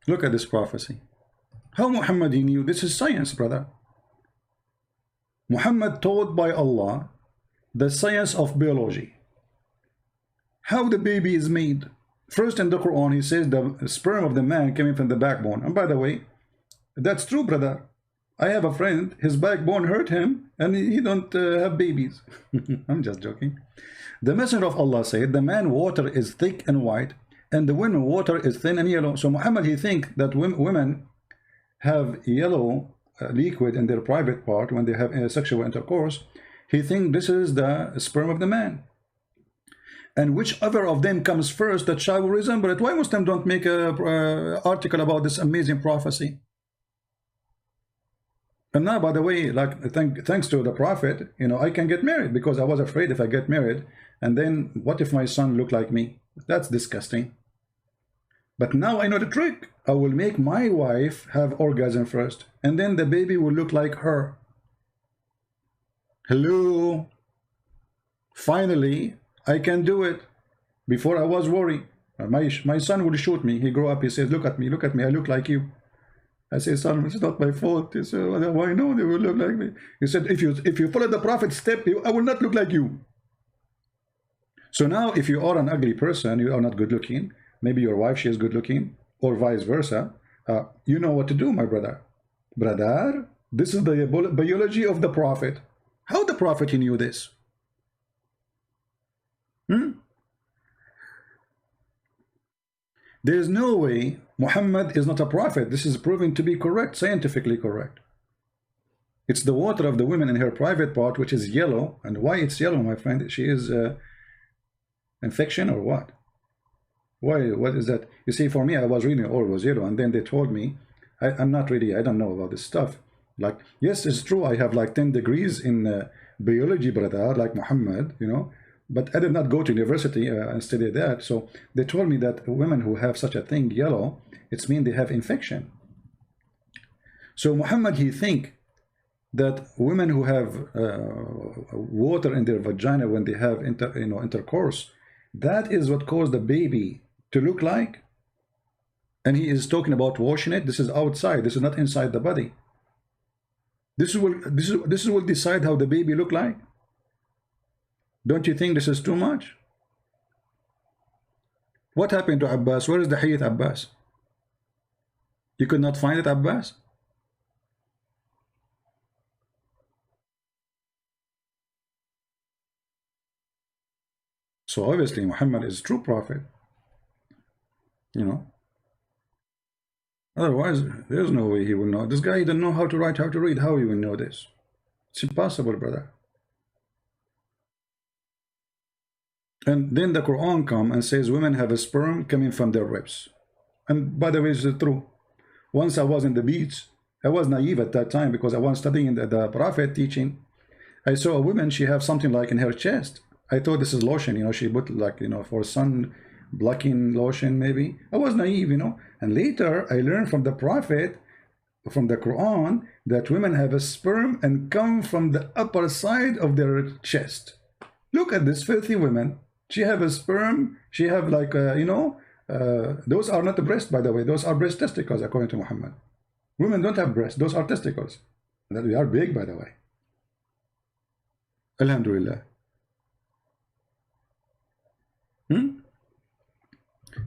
Look at this prophecy. How Muhammad he knew? This is science, brother. Muhammad taught by Allah the science of biology. How the baby is made. First in the Quran, he says the sperm of the man coming from the backbone. And by the way, that's true, brother. I have a friend, his backbone hurt him, and he don't have babies. I'm just joking. The Messenger of Allah said, the man water is thick and white, and the women water is thin and yellow. So Muhammad, he think that women have yellow liquid in their private part when they have sexual intercourse. He think this is the sperm of the man. And whichever of them comes first, that child will resemble it. Why Muslims don't make a article about this amazing prophecy? And now, by the way, like thanks to the Prophet, you know, I can get married, because I was afraid if I get married, and then what if my son look like me? That's disgusting. But now I know the trick. I will make my wife have orgasm first, and then the baby will look like her. Hello. Finally, I can do it. Before I was worried. My son would shoot me. He grew up, he says, look at me, I look like you. I say, son, it's not my fault. He said, why no, they will look like me. He said, if you follow the Prophet's step, I will not look like you. So now, if you are an ugly person, you are not good looking, maybe your wife, she is good looking, or vice versa, you know what to do, my brother. Brother, this is the biology of the Prophet. How the Prophet, he knew this? There is no way Muhammad is not a prophet. This is proven to be correct, scientifically correct. It's the water of the women in her private part, which is yellow. And why it's yellow, my friend? She is infection or what? Why? What is that? You see, for me, I was reading all was yellow, and then they told me, I'm not really, I don't know about this stuff. Like, yes, it's true, I have like 10 degrees in biology, brother, like Muhammad, you know. But I did not go to university and study that. So they told me that women who have such a thing, yellow, it's mean they have infection. So Muhammad, he think that women who have water in their vagina when they have intercourse, that is what caused the baby to look like. And he is talking about washing it. This is outside. This is not inside the body. This will decide how the baby look like. Don't you think this is too much? What happened to Abbas? Where is the Hadith Abbas? You could not find it, Abbas? So obviously Muhammad is a true prophet. You know. Otherwise, there's no way he will know. This guy doesn't know how to write, how to read. How he will know this? It's impossible, brother. And then the Quran comes and says women have a sperm coming from their ribs. And by the way, it's true. Once I was in the beach, I was naive at that time because I was studying the Prophet teaching. I saw a woman, she have something like in her chest. I thought this is lotion, you know, she put like, you know, for sun blocking lotion maybe. I was naive, you know. And later I learned from the Prophet, from the Quran, that women have a sperm and come from the upper side of their chest. Look at this filthy woman. She have a sperm, she have like, you know, those are not the breast, by the way. Those are breast testicles, according to Muhammad. Women don't have breasts. Those are testicles. They are big, by the way. Alhamdulillah.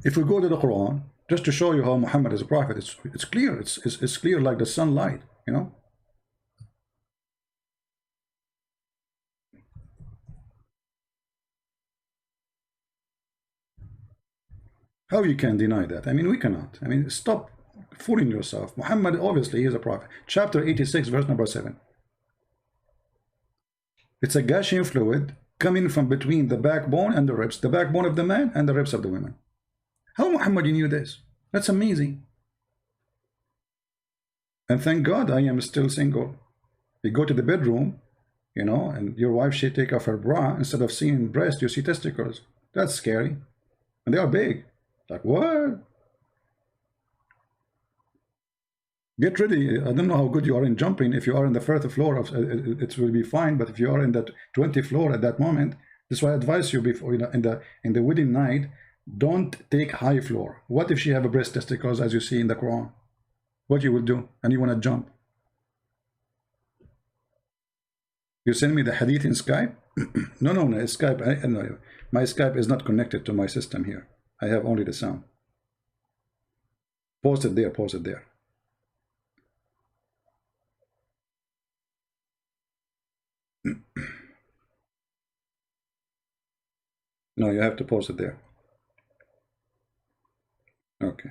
If we go to the Quran, just to show you how Muhammad is a prophet, it's clear. It's clear like the sunlight, you know. How you can deny that? I mean, we cannot. I mean, stop fooling yourself. Muhammad, obviously, is a prophet. Chapter 86, verse number 7. It's a gushing fluid coming from between the backbone and the ribs. The backbone of the man and the ribs of the women. How Muhammad knew this? That's amazing. And thank God I am still single. You go to the bedroom, you know, and your wife, she take off her bra. Instead of seeing breast, you see testicles. That's scary. And they are big. Like, what? Get ready. I don't know how good you are in jumping. If you are in the first floor, it will be fine. But if you are in that 20th floor at that moment, this is why I advise you before, you know, in the wedding night, don't take high floor. What if she have a breast testicles as you see in the Quran? What you will do? And you want to jump? You send me the hadith in Skype? No, Skype. No, my Skype is not connected to my system here. I have only the sound. Post it there, post it there. No, you have to post it there. Okay.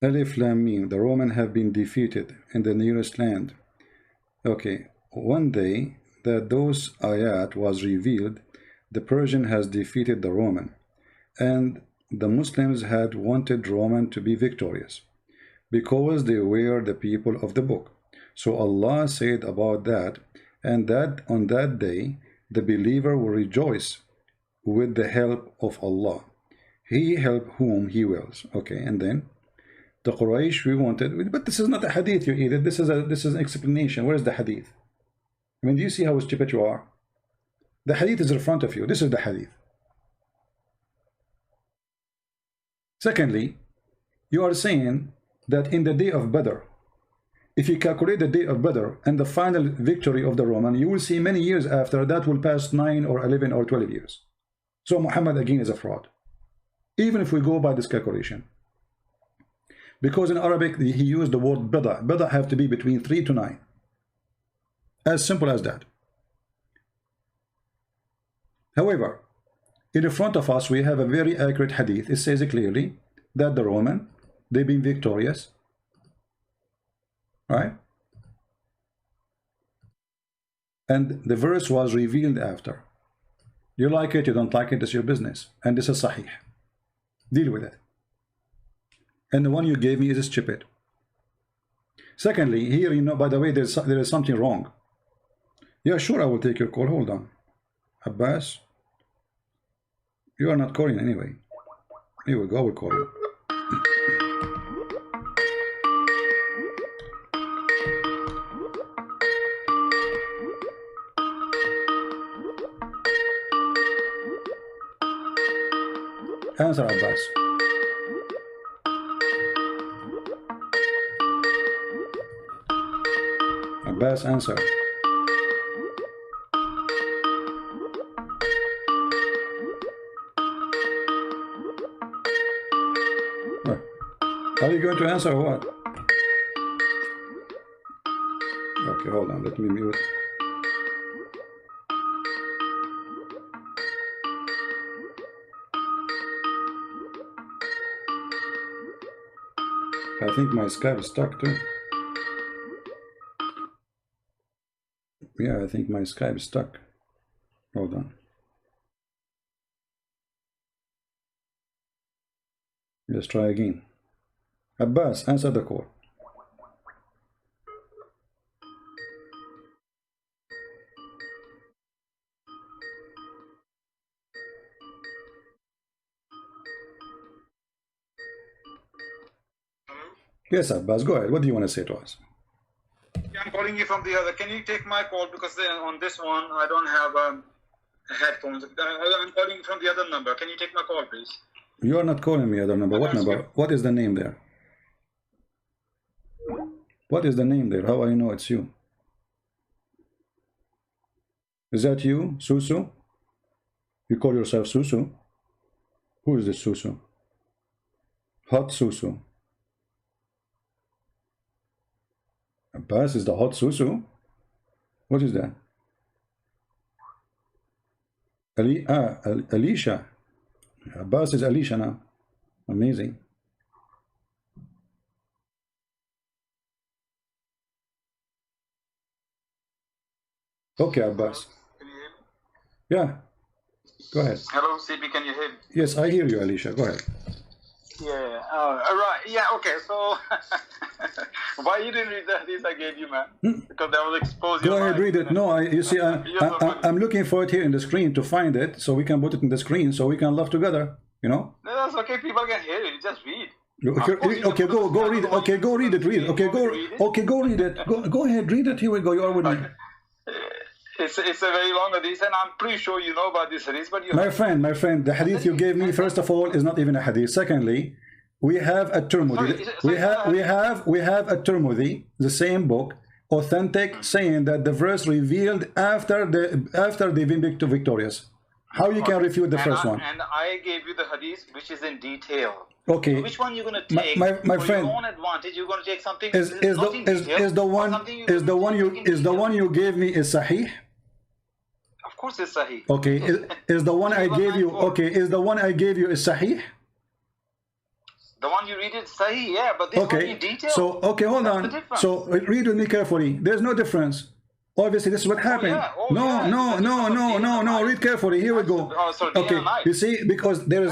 Alif Lam Mim, the Romans have been defeated in the nearest land. Okay, one day that those ayat was revealed, the Persian has defeated the Roman, and the Muslims had wanted Roman to be victorious, because they were the people of the book. So Allah said about that, and that on that day, the believer will rejoice with the help of Allah. He help whom He wills. Okay, and then the Quraysh we wanted, but this is not a hadith, you either. This is an explanation. Where is the hadith? I mean, do you see how stupid you are? The hadith is in front of you. This is the hadith. Secondly, you are saying that in the day of Badr, if you calculate the day of Badr and the final victory of the Roman, you will see many years after that will pass 9 or 11 or 12 years. So Muhammad again is a fraud, even if we go by this calculation. Because in Arabic he used the word bida. Bida have to be between 3 to 9. As simple as that. However, in front of us we have a very accurate hadith. It says clearly that the Roman, they've been victorious, right? And the verse was revealed after. You like it, you don't like it, it's your business. And this is SAHIH. Deal with it. And the one you gave me is stupid. Secondly, here, you know, by the way, there is something wrong. Yeah, sure, I will take your call. Hold on. Abbas, you are not calling anyway. Here we go, I will call you. Answer, Abbas. Abbas, answer. What? Are you going to answer or what? Okay, hold on, let me mute. I think my Skype is stuck too. Yeah, I think my Skype is stuck. Hold on. Let's try again. Abbas, answer the call. Yes, Abbas, go ahead. What do you want to say to us? I'm calling you from the other. Can you take my call, because on this one I don't have headphones. I'm calling from the other number. Can you take my call, please? You are not calling me other number. What number? What is the name there? What is the name there? How I know it's you? Is that you, Susu? You call yourself Susu? Who is this Susu? Hot Susu. Abbas is the hot Susu? What is that? Alicia. Abbas is Alicia now. Amazing. Okay, Abbas. Can you hear me? Yeah. Go ahead. Hello, CP, can you hear me? Yes, I hear you, Alicia. Go ahead. Yeah. Right. Yeah. Okay. So, why you didn't read the hadith I gave you, man? Because that will expose you. Go ahead, read it. No, you see, I'm looking for it here in the screen to find it, so we can put it in the screen, so we can laugh together. You know. No, that's okay. People can hear it. Just read. Okay, go read it. Okay, go read it. Read it. Okay, go read it. Go ahead, read it. Here we go. You are with me. It's a very long hadith, and I'm pretty sure you know about this hadith, but you my friend, the hadith you gave me, first of all, is not even a hadith. Secondly, we have a Tirmidhi. We have a Tirmidhi, the same book, authentic, saying that the verse revealed after they've been victorious. How you can refute the first one? And I gave you the hadith, which is in detail. Okay. So which one you're going to take? My for friend, your own advantage, you're going to take something. Is the one you gave me is Sahih? Of course, it's Sahih. Okay. Is the one I gave you? Okay. Is the one I gave you is Sahih? The one you read is Sahih, yeah, but this one in detail. So hold on. So read with me carefully. There's no difference. Obviously, this is what happened. No. Read carefully. Here we go. Okay. You see, because there is.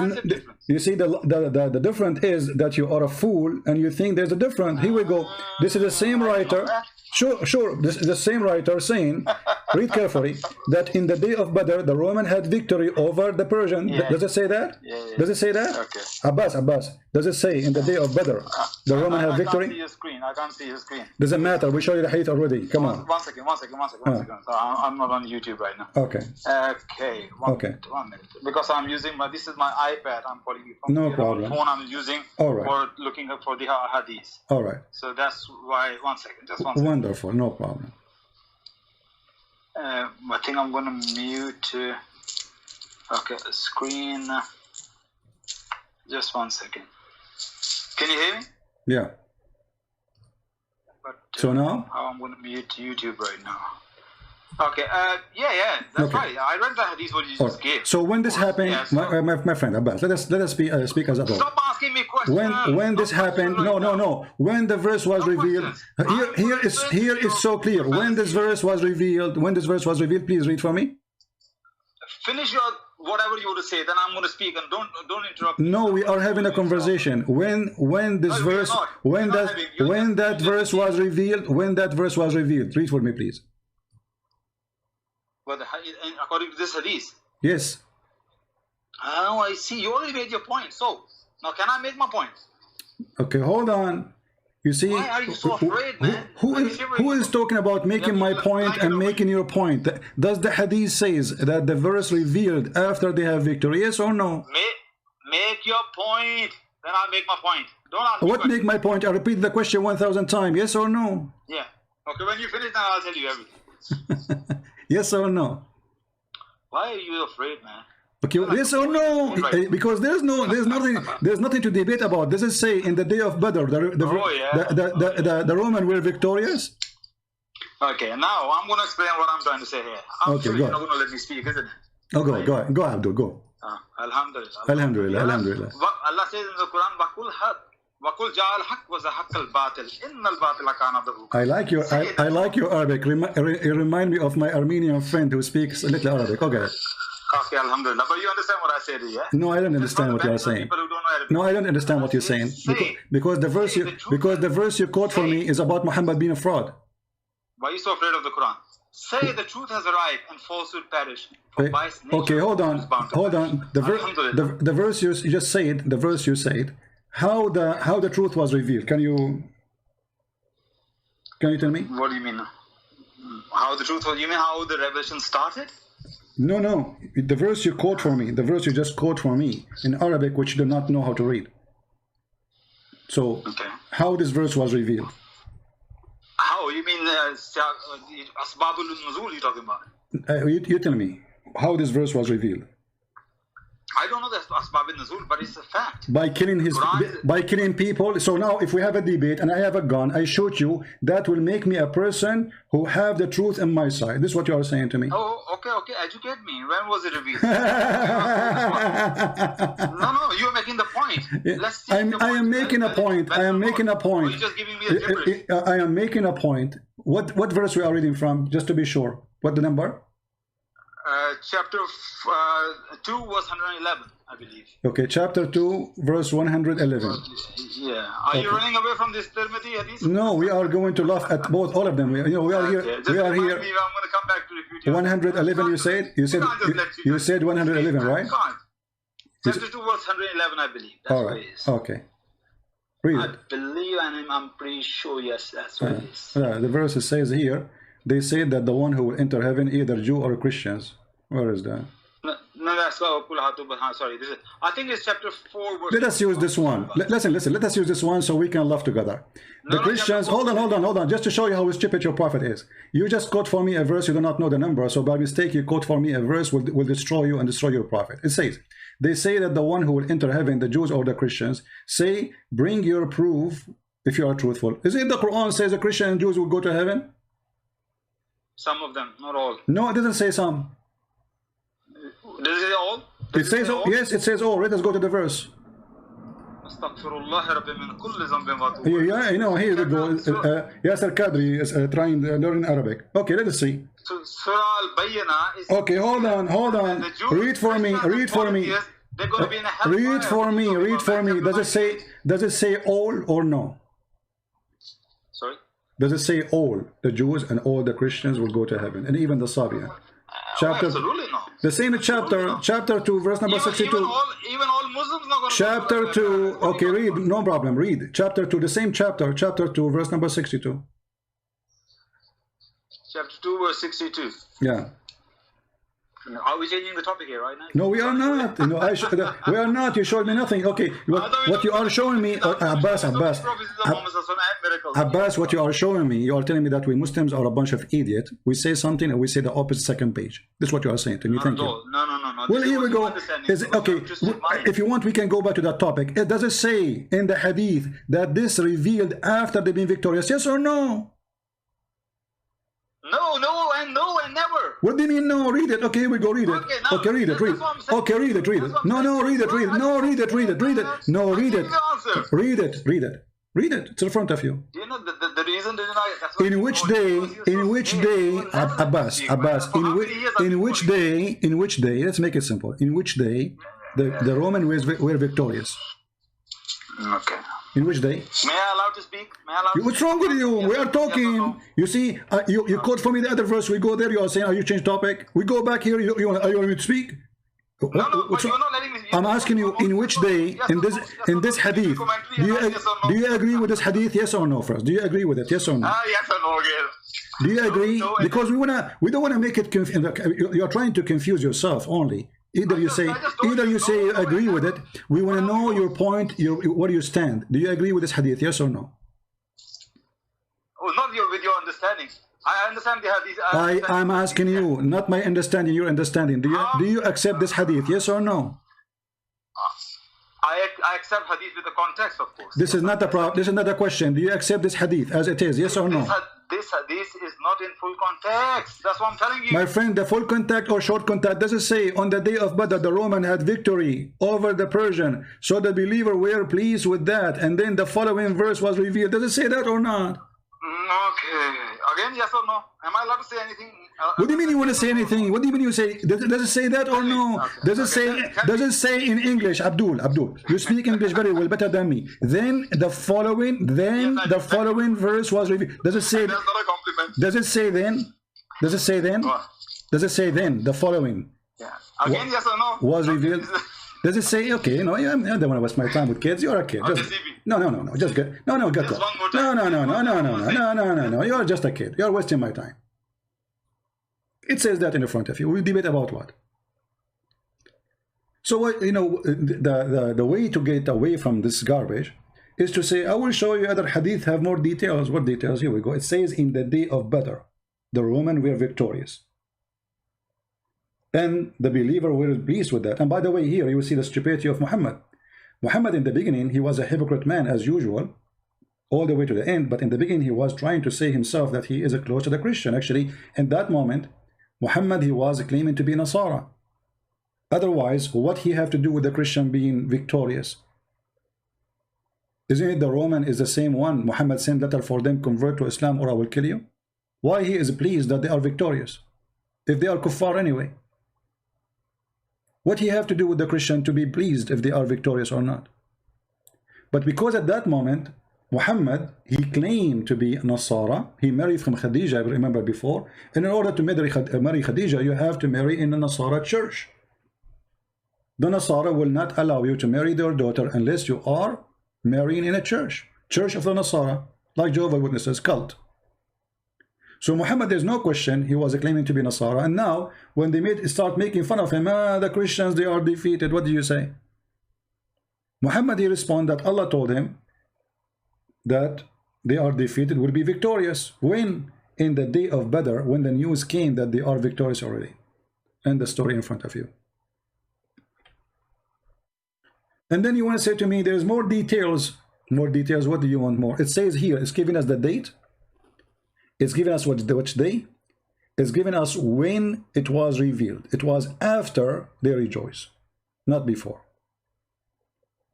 You see, the difference is that you are a fool and you think there's a difference. Here we go. This is the same writer. Sure. This is the same writer saying, read carefully, that in the day of Badr, the Roman had victory over the Persian. Yeah. Does it say that? Yeah. Does it say that? Okay. Abbas. Does it say in the day of Badr, the Roman had victory? I can't see your screen. Doesn't matter. We show you the hadith already. Come on. One second. So I'm not on YouTube right now. Okay. One minute. Because I'm using this is my iPad. I'm calling you from the phone I'm using for looking up for the hadith. All right. So that's why. Just one second. Wonderful. No problem. I think I'm going to mute. Okay, screen. Just 1 second. Can you hear me? Yeah. But, so now? How I'm going to mute YouTube right now. Okay. That's right. I read the hadith what you just gave. So when this happened, my friend Abbas, let us speak as a whole. Stop asking me questions. When this happened, no. When the verse was revealed, here is so clear. When this verse was revealed, please read for me. Finish your whatever you want to say, then I'm going to speak, and don't interrupt me. No, we are having a conversation. When that verse was revealed, read for me, please. But according to this hadith? Yes. Oh, I see. You already made your point. So, now can I make my point? Okay, hold on. You see, why are you so afraid, man? Who is talking about making my point and making your point? Does the hadith says that the verse revealed after they have victory? Yes or no? Make your point. Then I'll make my point. Don't ask me what make my point? I repeat the question 1,000 times. Yes or no? Yeah. Okay, when you finish, then I'll tell you everything. Yes or no? Why are you afraid, man? Okay, yes or no? Because there's nothing to debate about. Does it say in the day of Badr the Roman were victorious? Okay, now I'm going to explain what I'm trying to say here. I'm sure you're not going to let me speak, isn't it? Oh, go, Abdul, go. Alhamdulillah. Allah says in the Quran, I like your Arabic. You remind me of my Armenian friend who speaks a little Arabic. Okay. Okay, alhamdulillah. But you understand what I said, yeah? No, I don't understand what you are saying. No, I don't understand what you're saying. Because the verse you quote for me is about Muhammad being a fraud. Why are you so afraid of the Quran? Say the truth has arrived and falsehood perish. Okay, hold on. The verse you just said, how the truth was revealed. Can you tell me? What do you mean? How the truth was? You mean how the revelation started? No. The verse you quote for me, the verse you just quote for me in Arabic, which you do not know how to read. So, how this verse was revealed? How? You mean Asbabul Nuzul you're talking about? You tell me how this verse was revealed. I don't know the Asbab al-Nuzul, but it's a fact. By killing people. So now if we have a debate and I have a gun, I shoot you, that will make me a person who have the truth on my side. This is what you are saying to me. Oh, okay. Educate me. When was it revealed? No, you're making the point. Let's see I am making a point. You're just giving me a gibberish. I am making a point. What verse we are reading from, just to be sure? What the number? Chapter 2, verse 111, I believe. Okay, chapter 2, verse 111. Yeah. Are you running away from this Tirmidhi hadith? No, we are going to laugh at all of them. We are here. We are here. I'm going to come back to refute you. 111. You said 111, right? Chapter 2, verse 111, I believe. That's all right. Okay. Read I it. believe, and I'm pretty sure, yes, that's what it is. The verse says here, they say that the one who will enter heaven, either Jew or Christians. Where is that? No, that's sorry. This is, I think it's chapter 4. Verse Let us use this one. Listen. Let us use this one so we can laugh together. The Christians. Hold on. Just to show you how stupid your prophet is. You just quote for me a verse. You do not know the number. So by mistake, you quote for me a verse will destroy you and destroy your prophet. It says, they say that the one who will enter heaven, the Jews or the Christians, say, bring your proof if you are truthful. Is it the Quran says the Christian and Jews will go to heaven? Some of them, not all. No, it doesn't say some. Does it say all? It says all? Yes, it says all. Let us go to the verse. Yeah, you know, here we go. Yasser Kadri is trying to learn Arabic. Okay, let us see. Okay, hold on. Read for me. They're going to be in a hellfire. Read for me. Does it say all or no? Sorry? Does it say all the Jews and all the Christians will go to heaven, and even the Sabian? Chapter, absolutely no. The same chapter, chapter 2, verse number 62. Even all Muslims not going to chapter 2, okay, read, no problem, read. Chapter 2, the same chapter, chapter 2, verse number 62. Chapter 2, verse 62. Yeah. Are we changing the topic here right now? No, we are not. No, we are not. You showed me nothing. Okay, what you are showing me, Abbas, what you are showing me, you are telling me that we Muslims are a bunch of idiots. We say something and we say the opposite second page. This is what you are saying to me. Thank you. No. Well, here we go. Okay, if you want, we can go back to that topic. Does it say in the Hadith that this revealed after they've been victorious? Yes or no? No, and never. What do you mean no? Read it. Okay, here we go. Read it. Okay, read it. Okay, read it. No, read it. No, read it. No, read it. Read it. It's in front of you. Do you know the reason? In which day, Abbas, in which day, let's make it simple. In which day the Romans were victorious? Okay. In which day? May I allow to speak? What's wrong with you? We are talking. You see, you quote for me the other verse. We go there. You are saying, "Are you change topic?" We go back here. You want me to speak? No, but you're not letting me. I'm asking you, in which day, in this hadith, do you agree with this hadith? Yes or no? First, do you agree with it? Yes or no? Yes or no again. Do you agree? Because we don't wanna make it. You're trying to confuse yourself only. Either you say you agree with it. We want to know your point, where you stand. Do you agree with this hadith? Yes or no? Oh, not with your understanding. I understand the hadith. I'm asking you, not my understanding, your understanding. Do you accept this hadith? Yes or no? I accept hadith with the context, of course. This is not a question. Do you accept this hadith as it is? Yes or no? This hadith is not in full context. That's what I'm telling you. My friend, the full contact or short contact, does it say on the day of Badr the Roman had victory over the Persian, so the believer were pleased with that, and then the following verse was revealed? Does it say that or not? Okay. Again, yes or no? Am I allowed to say anything? What do you mean you want to say anything? What do you mean you say? Does it say that or no? Okay. Does it say in English, Abdul, you speak English very well, better than me. Then the following verse was revealed. Does it say? That's not a compliment. Does it say then? Does it say then? Does it say then the following? Yeah. Again, yes or no? Was revealed. Does it say, okay, no, I don't want to waste my time with kids. You're a kid. No, just get, get up. No, you're just a kid. You're wasting my time. It says that in front of you. We'll debate about what. So, the way to get away from this garbage is to say, I will show you other hadith have more details. What details? Here we go. It says in the day of Badr, the Romans were victorious. And the believer were pleased with that. And by the way, here you will see the stupidity of Muhammad. Muhammad in the beginning, he was a hypocrite man as usual, all the way to the end. But in the beginning, he was trying to say himself that he is close to the Christian. Actually, in that moment, Muhammad, he was claiming to be Nasara. Otherwise, what he have to do with the Christian being victorious? Isn't it the Roman is the same one? Muhammad sent letter for them, convert to Islam or I will kill you. Why he is pleased that they are victorious? If they are kuffar anyway. What he have to do with the Christian to be pleased if they are victorious or not? But because at that moment, Muhammad, he claimed to be Nasara. He married from Khadija, I remember before. And in order to marry Khadija, you have to marry in a Nasara church. The Nasara will not allow you to marry their daughter unless you are marrying in a church of the Nasara, like Jehovah's Witnesses cult. So Muhammad, there's no question he was claiming to be Nasara, and now when they start making fun of him, the Christians, they are defeated, what do you say? Muhammad, he responded that Allah told him that they are defeated, will be victorious. When? In the day of Badr, when the news came that they are victorious already. And the story in front of you. And then you want to say to me, there's more details. More details, what do you want more? It says here, it's giving us the date. It's giving us which day. It's giving us when it was revealed. It was after they rejoice, not before.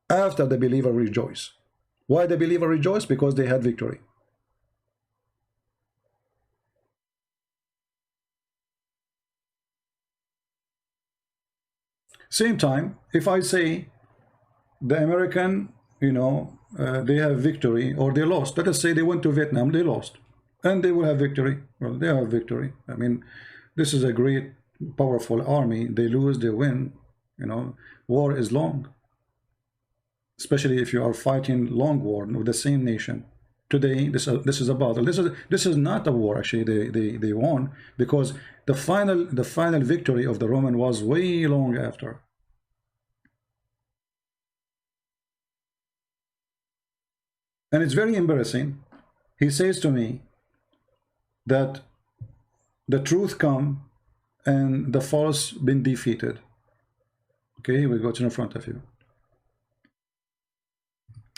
After the believer rejoice. Why the believer rejoice? Because they had victory. Same time, if I say the American, they have victory or they lost. Let us say they went to Vietnam, they lost. And they will have victory. Well, they have victory. I mean, this is a great, powerful army. They lose, they win. War is long. Especially if you are fighting long war with the same nation. Today, this is a battle. This is not a war. Actually, they won because the final victory of the Roman was way long after. And it's very embarrassing. He says to me that the truth come and the false been defeated. Okay, we go to in front of you.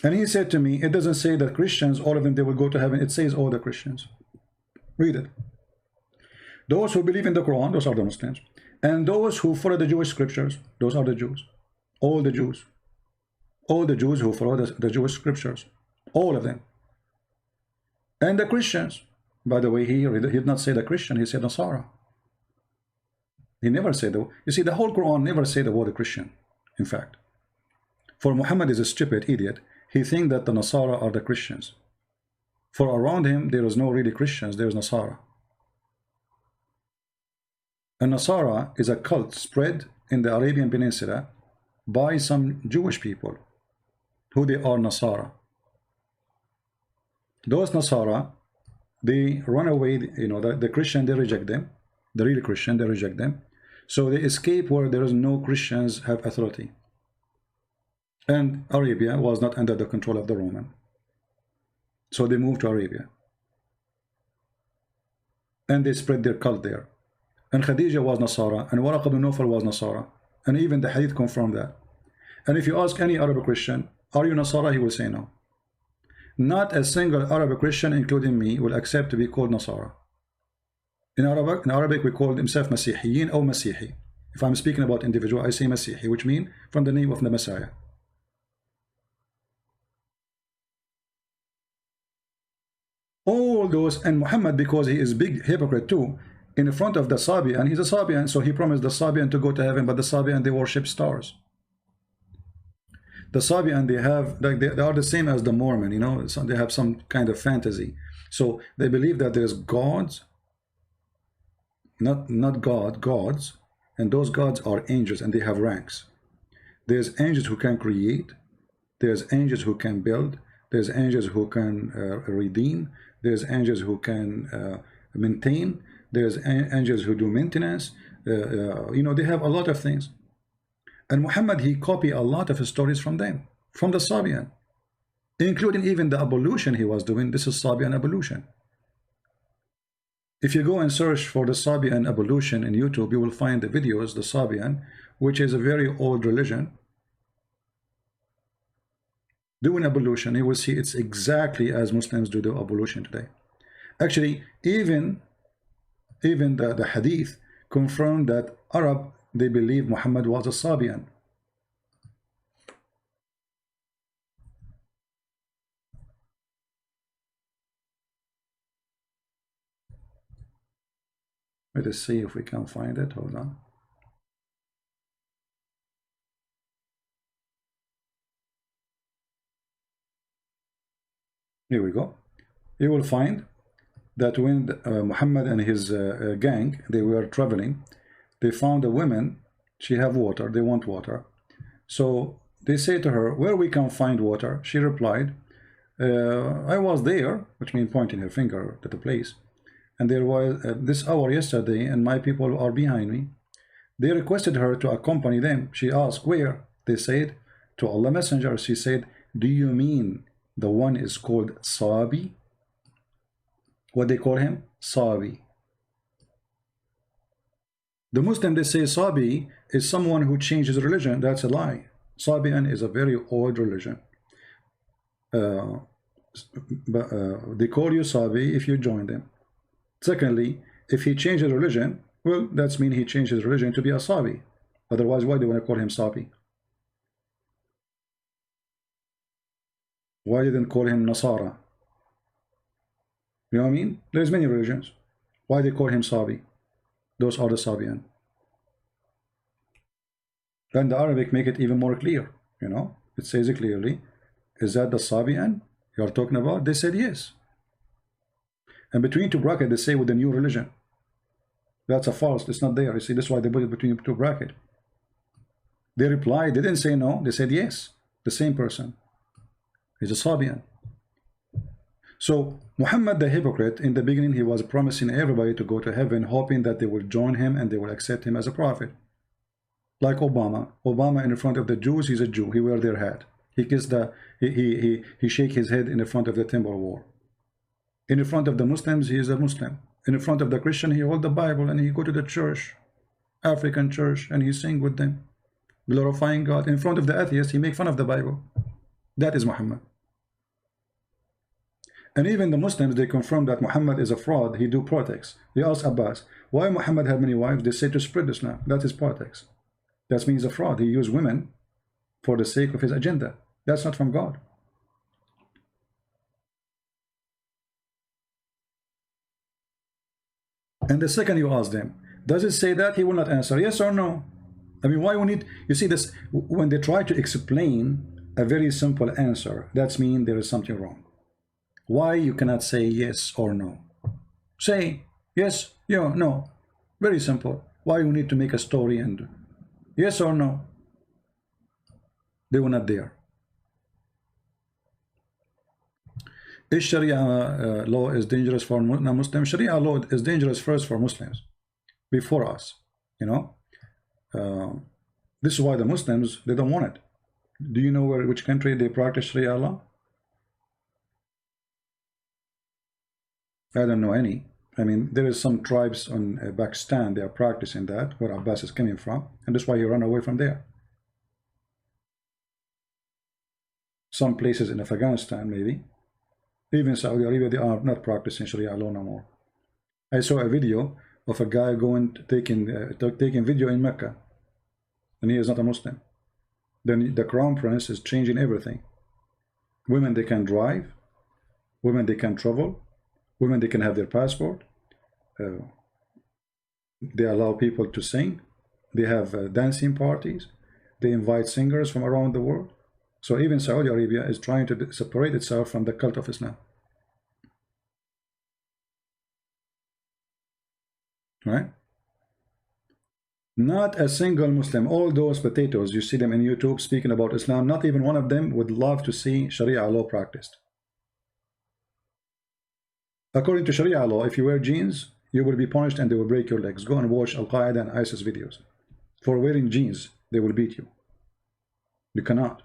And he said to me, it doesn't say that Christians, all of them, they will go to heaven. It says all the Christians. Read it. Those who believe in the Quran, those are the Muslims. And those who follow the Jewish scriptures, those are the Jews. All the Jews. All the Jews who follow the Jewish scriptures. All of them. And the Christians. By the way, he did not say the Christian, he said Nasara. He never said the... You see, the whole Quran never said the word Christian, in fact. For Muhammad is a stupid idiot. He thinks that the Nasara are the Christians. For around him, there is no really Christians, there is Nasara. And Nasara is a cult spread in the Arabian Peninsula by some Jewish people, who they are Nasara. Those Nasara, they run away, the Christian, they reject them. The real Christian, they reject them. So they escape where there is no Christians have authority. And Arabia was not under the control of the Roman. So they moved to Arabia. And they spread their cult there. And Khadija was Nasara, and Waraq ibn Nawfal was Nasara. And even the Hadith confirmed that. And if you ask any Arab Christian, are you Nasara? He will say no. Not a single Arab Christian, including me, will accept to be called Nasara. In Arabic we call themselves Masihiyin or Masihi. If I'm speaking about individual, I say Masihi, which means from the name of the Messiah. All those, and Muhammad, because he is big hypocrite too, in front of the Sabian, he's a Sabian, so he promised the Sabian to go to heaven, but the Sabian, they worship stars. The Sabian, they are the same as the Mormon, so they have some kind of fantasy. So they believe that there's gods, not gods, and those gods are angels, and they have ranks. There's angels who can create, there's angels who can build, there's angels who can redeem, there's angels who can maintain, there's angels who do maintenance. They have a lot of things. And Muhammad, he copied a lot of stories from them, from the Sabian, including even the ablution he was doing. This is Sabian ablution. If you go and search for the Sabian ablution in YouTube, you will find the videos, the Sabian, which is a very old religion, doing ablution. You will see it's exactly as Muslims do the ablution today. Actually, even the Hadith confirmed that Arab, they believe Muhammad was a Sabian. Let us see if we can find it. Hold on. Here we go. You will find that when Muhammad and his gang, they were traveling, they found a woman, she have water, they want water. So they say to her, where we can find water? She replied, I was there, which means pointing her finger to the place, and there was this hour yesterday, and my people are behind me. They requested her to accompany them. She asked, where? They said, to Allah Messenger. She said, do you mean the one is called Sabi? What they call him? Sabi. The Muslim, they say Sabi is someone who changes religion. That's a lie. Sabian is a very old religion. They call you Sabi if you join them. Secondly, if he changes religion, well, that's mean he changed his religion to be a Sabi. Otherwise, why do you want to call him Sabi? Why didn't call him Nasara? You know what I mean? There's many religions. Why they call him Sabi? Those are the Sabian. And the Arabic make it even more clear. You know, it says it clearly. Is that the Sabian you are talking about? They said yes. And between two brackets, they say with the new religion. That's a false. It's not there. You see, that's why they put it between two brackets. They replied. They didn't say no. They said yes. The same person. He's a Sabian. So Muhammad the hypocrite, in the beginning, he was promising everybody to go to heaven, hoping that they will join him and they will accept him as a prophet. Like Obama. Obama in front of the Jews, he's a Jew. He wear their hat. He kissed the he shake his head in the front of the temple wall. In front of the Muslims, he is a Muslim. In front of the Christian, he hold the Bible and he go to the church, African church, and he sing with them, glorifying God. In front of the atheist, he make fun of the Bible. That is Muhammad. And even the Muslims, they confirm that Muhammad is a fraud. He do politics. They ask Abbas, why Muhammad had many wives? They say to spread Islam. That is politics. That means a fraud. He used women for the sake of his agenda. That's not from God. And the second you ask them, does it say that? He will not answer yes or no. I mean, why we need, you see this, when they try to explain a very simple answer, that means there is something wrong. Why you cannot say yes or no? Say yes, yeah, no. Very simple. Why you need to make a story and yes or no? They were not there. Is Sharia law is dangerous for non-Muslims? Sharia law is dangerous first for Muslims, before us. You know, this is why the Muslims, they don't want it. Do you know which country they practice Sharia law? I don't know any. I mean, there is some tribes in Pakistan, they are practicing that, where Abbas is coming from, and that's why he ran away from there. Some places in Afghanistan, maybe. Even Saudi Arabia, they are not practicing Sharia law no more. I saw a video of a guy taking video in Mecca, and he is not a Muslim. Then the crown prince is changing everything. Women, they can drive. Women, they can travel. Women, they can have their passport. They allow people to sing. They have dancing parties. They invite singers from around the world. So even Saudi Arabia is trying to separate itself from the cult of Islam. Right? Not a single Muslim, all those potatoes, you see them in YouTube speaking about Islam, not even one of them would love to see Sharia law practiced. According to Sharia law, if you wear jeans, you will be punished and they will break your legs. Go and watch Al-Qaeda and ISIS videos. For wearing jeans, they will beat you. You cannot.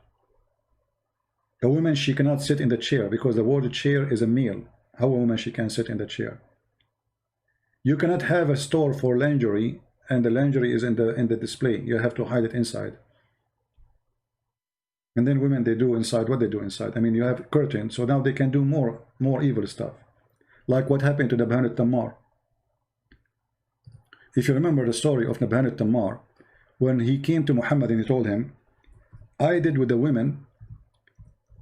A woman, she cannot sit in the chair because the word chair is a male. How a woman, she can sit in the chair? You cannot have a store for lingerie and the lingerie is in the display. You have to hide it inside. And then women, they do inside what they do inside. I mean, you have curtains, so now they can do more evil stuff. Like what happened to Nabhan al-Tammar. If you remember the story of Nabhan al-Tammar, when he came to Muhammad and he told him, I did with the women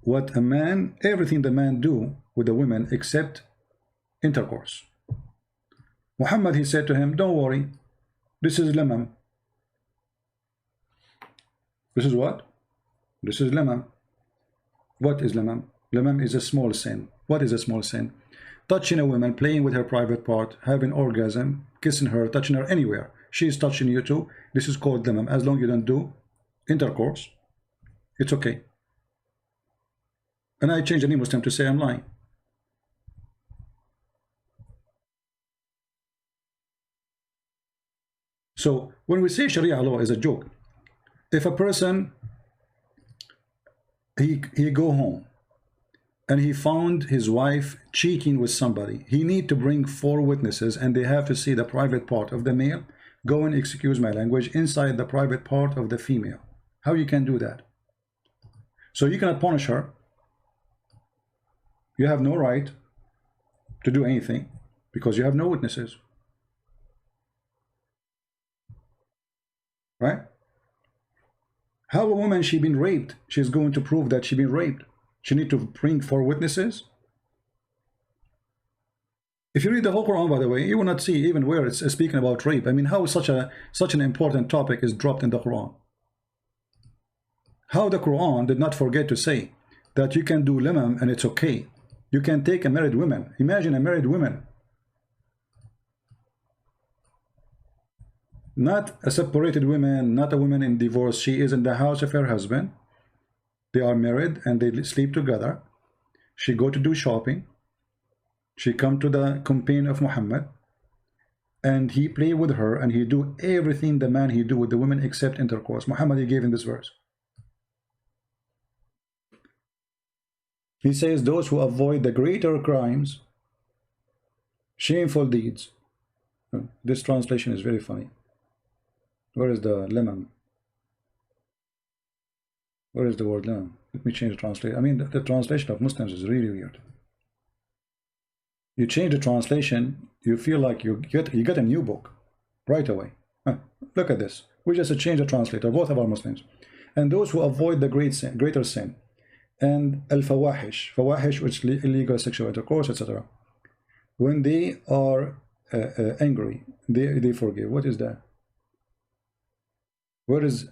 what a man, everything the man do with the women except intercourse. Muhammad, he said to him, don't worry, this is lamam. This is what? This is lamam. What is lamam? Lamam is a small sin. What is a small sin? Touching a woman, playing with her private part, having orgasm, kissing her, touching her anywhere. She is touching you too. This is called lamam. As long as you don't do intercourse, It's okay. And I change any Muslim to say I'm lying. So when we say Sharia law is a joke, if a person he go home and he found his wife cheating with somebody, he need to bring 4 witnesses, and they have to see the private part of the male go and, excuse my language, inside the private part of the female. How you can do that? So you cannot punish her. You have no right to do anything because you have no witnesses. Right? How a woman, she been raped, she's going to prove that she been raped? She need to bring 4 witnesses? If you read the whole Quran, by the way, you will not see even where it's speaking about rape. I mean, how such an important topic is dropped in the Quran? How the Quran did not forget to say that you can do limam and it's okay. You can take a married woman. Imagine a married woman, not a separated woman, not a woman in divorce. She is in the house of her husband. They are married and they sleep together. She go to do shopping. She come to the companion of Muhammad, and he play with her, and he do everything the man he do with the women except intercourse. Muhammad, he gave in this verse. He says those who avoid the greater crimes, shameful deeds. This translation is very funny. Where is the lemon? Where is the word lemon? Let me change the translation. I mean, the translation of Muslims is really weird. You change the translation, you feel like you get a new book right away. Look at this. We just change the translator, both of our Muslims. And those who avoid the greater sin, and al-fawahish, fawahish, which is illegal sexual intercourse, etc. When they are angry, they forgive. What is that? Where is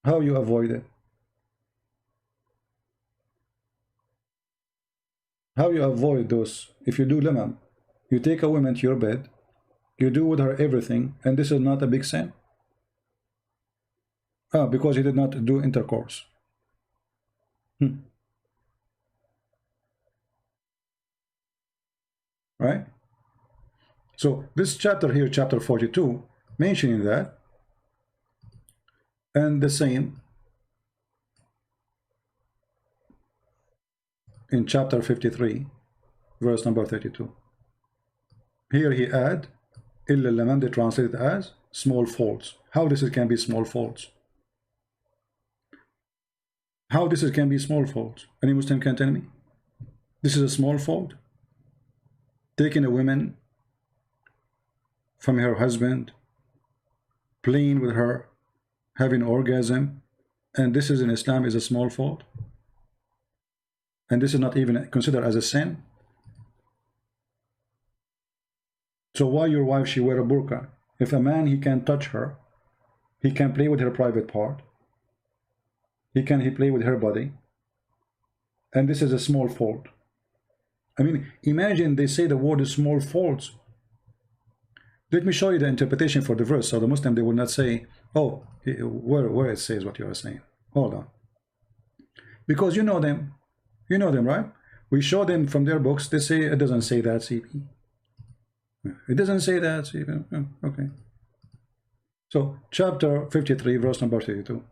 how you avoid it? How you avoid those? If you do limam, you take a woman to your bed, you do with her everything, and this is not a big sin. Because he did not do intercourse. Right? So this chapter here, chapter 42, mentioning that, and the same in chapter 53, verse number 32. Here he add, illa lamam, they translate it as small faults. How this can be small faults? How this can be small faults? Any Muslim can tell me? This is a small fault? Taking a woman from her husband, playing with her, having orgasm, and this is in Islam is a small fault? And this is not even considered as a sin? So why your wife, she wear a burqa? If a man, he can touch her, he can play with her private part, he play with her body, and this is a small fault. I mean, imagine they say the word is small faults. Let me show you the interpretation for the verse, so the Muslim, they will not say, oh, where it says what you are saying. Hold on. Because you know them, right? We show them from their books, they say it doesn't say that, CP. It doesn't say that, CP. Okay. So, chapter 53, verse number 32.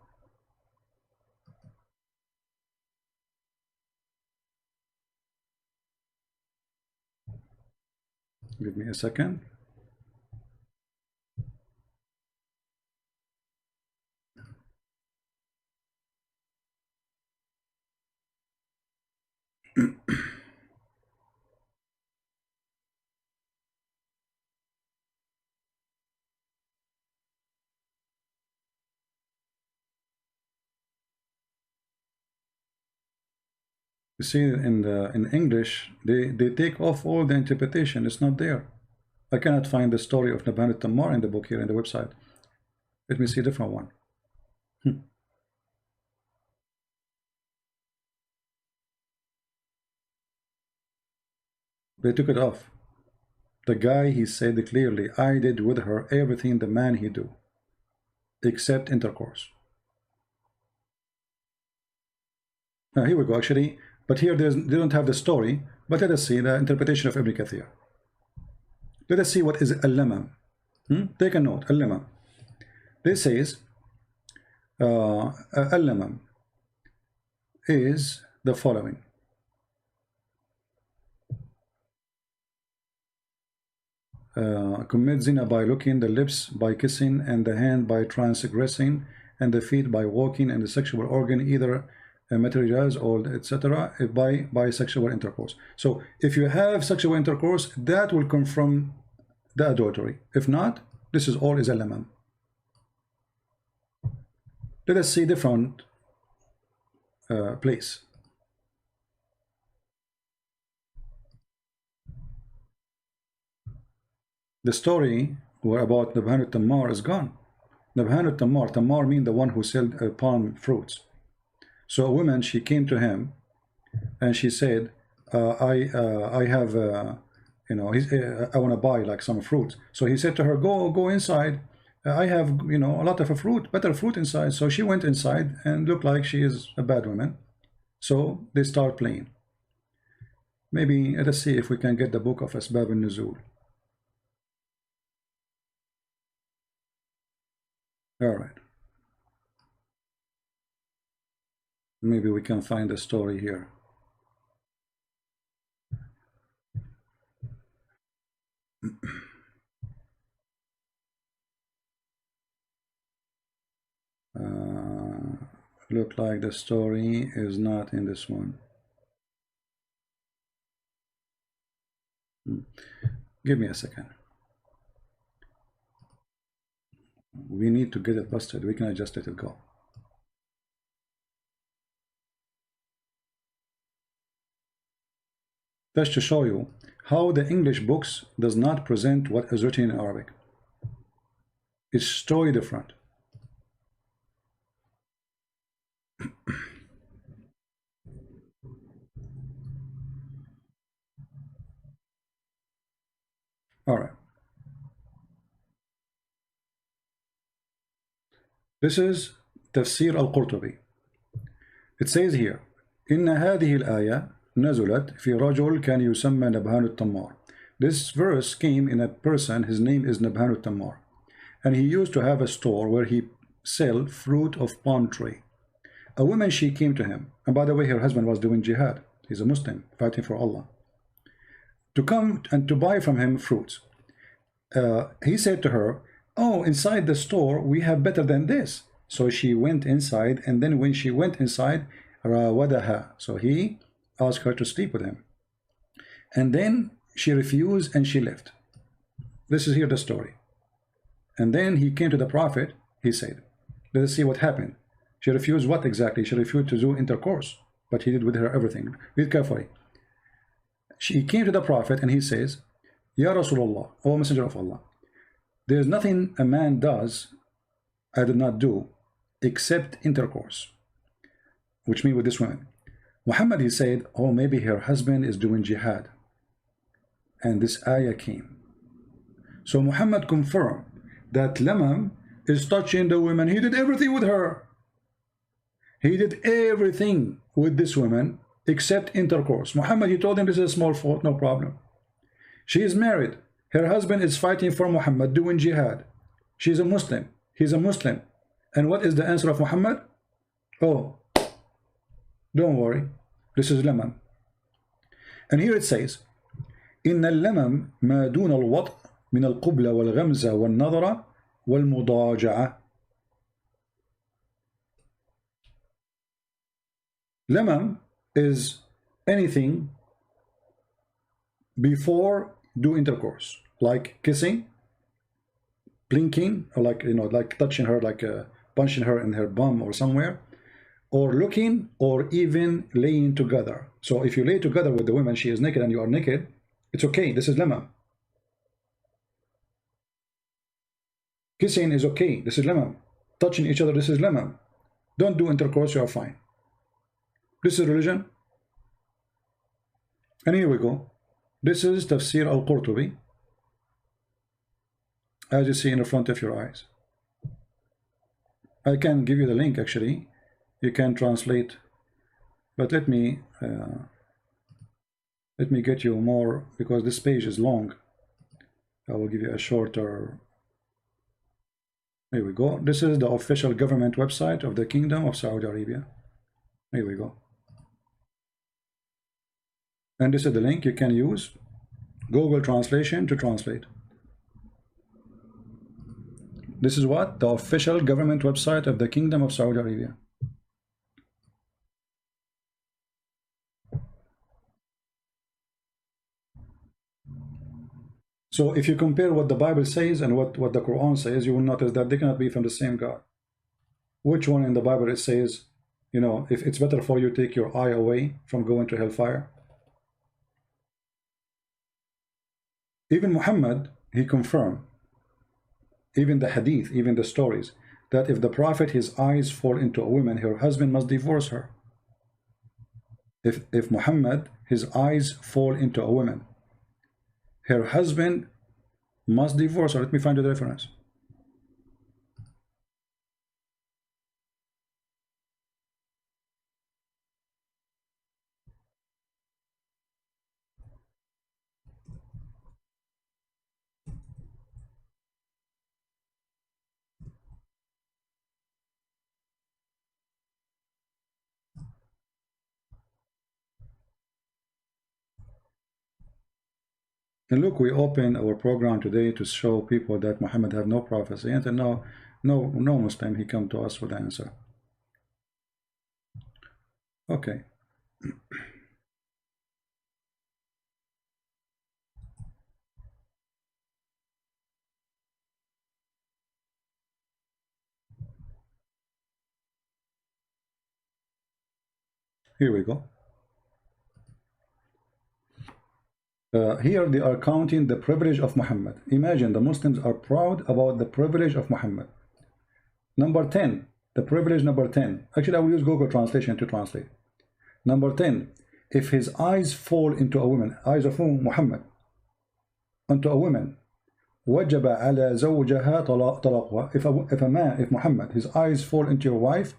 Give me a second. You see, in English, they take off all the interpretation. It's not there. I cannot find the story of Naban al-Tammar in the book here in the website. Let me see a different one. They took it off. The guy, he said clearly, I did with her everything the man he do. except intercourse. Here we go, actually, but here they don't have the story, but let us see the interpretation of Ibn Kathir. Let us see what is al-lamam. Take a note, al-lamam. This says al-lamam is the following. Commit zina by looking, the lips by kissing, and the hand by transgressing, and the feet by walking, and the sexual organ either materialized or etc. by sexual intercourse. So if you have sexual intercourse, that will come from the adultery. If not, this is all is a lamam. Let us see different place. The story about Nabhan al-Tammar is gone. Nabhan al-Tammar, Tammar means the one who sold palm fruits. So a woman, she came to him and she said, I have, you know, I want to buy like some fruit. So he said to her, go inside. I have, you know, a lot of fruit, better fruit inside. So she went inside and looked like she is a bad woman. So they start playing. Maybe let's see if we can get the book of Asbab al-Nuzul. All right. Maybe we can find a story here. Look like the story is not in this one. Give me a second. We need to get it busted. We cannot just let it go. That's to show you how the English books does not present what is written in Arabic. It's totally different. All right. This is Tafsir Al-Qurtubi. It says here, إن هذه الآية نزلت في رجل كان يسمى نبهان التمار. This verse came in a person, his name is Nabhan al-Tammar, and he used to have a store where he sell fruit of palm tree. A woman, she came to him, and by the way, her husband was doing jihad. He's a Muslim fighting for Allah, to come and to buy from him fruits. He said to her, oh, inside the store we have better than this. So she went inside, and then when she went inside, rawadaha, so he asked her to sleep with him, and then she refused and she left. This is here the story. And then he came to the Prophet. He said, let us see what happened. She refused what exactly? She refused to do intercourse, but he did with her everything. Read carefully. She came to the Prophet and he says, Ya Rasulullah, O Messenger of Allah, there is nothing a man does I did not do except intercourse, which means with this woman. Muhammad, he said, oh, maybe her husband is doing jihad, and this ayah came. So Muhammad confirmed that lamam is touching the woman. He did everything with her. He did everything with this woman except intercourse. Muhammad, he told him this is a small fault, no problem. She is married. Her husband is fighting for Muhammad, doing jihad. She's a Muslim. He's a Muslim. And what is the answer of Muhammad? Oh, don't worry. This is lamam. And here it says, إن اللمم ما دون الوطء من القبلة والغمزة والنظرة والمضاجعة. Lamam is anything before do intercourse, like kissing, blinking, or like, you know, like touching her, like punching her in her bum or somewhere, or looking, or even laying together. So if you lay together with the woman, she is naked and you are naked, it's okay. This is lamam. Kissing is okay. This is lamam. Touching each other, this is lamam. Don't do intercourse, you are fine. This is religion. And here we go. This is Tafsir Al-Qurtubi, as you see in the front of your eyes. I can give you the link actually. You can translate, but let me get you more, because this page is long. I will give you a shorter. Here we go. This is the official government website of the Kingdom of Saudi Arabia. Here we go. And this is the link you can use Google Translation to translate. This is what? The official government website of the Kingdom of Saudi Arabia. So if you compare what the Bible says and what the Quran says, you will notice that they cannot be from the same God. Which one in the Bible it says, you know, if it's better for you to take your eye away from going to hellfire? Even Muhammad, he confirmed, even the hadith, even the stories, that if the prophet, his eyes fall into a woman, her husband must divorce her. If Muhammad, his eyes fall into a woman, her husband must divorce her. Let me find you the reference. And look, we open our program today to show people that Muhammad have no prophecy, and no Muslim he come to us with the answer. Okay. Here we go. Here they are counting the privilege of Muhammad. Imagine the Muslims are proud about the privilege of Muhammad. Number 10, the privilege number 10. Actually, I will use Google Translation to translate. Number 10, if his eyes fall into a woman, eyes of whom? Muhammad, into a woman, وجب على زوجها طلاقها. If a man, if Muhammad, his eyes fall into your wife,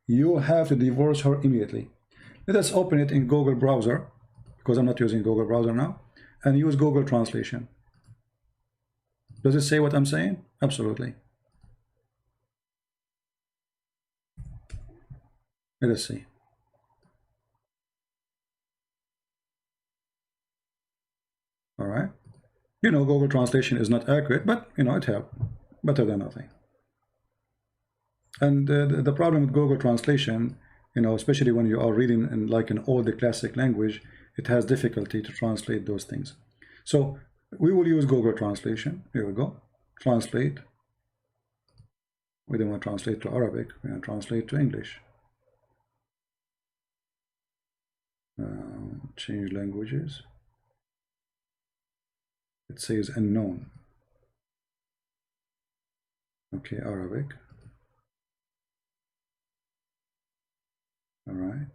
you have to divorce her immediately. Let us open it in Google browser, because I'm not using Google browser now, and use Google Translation. Does it say what I'm saying? Absolutely. Let us see. All right. You know, Google Translation is not accurate, but you know, it helps. Better than nothing. And the problem with Google Translation, you know, especially when you are reading in like an old classic language, it has difficulty to translate those things. So we will use Google Translation. Here we go. Translate. We don't want to translate to Arabic. We want to translate to English. Change languages. It says unknown. Okay, Arabic. All right.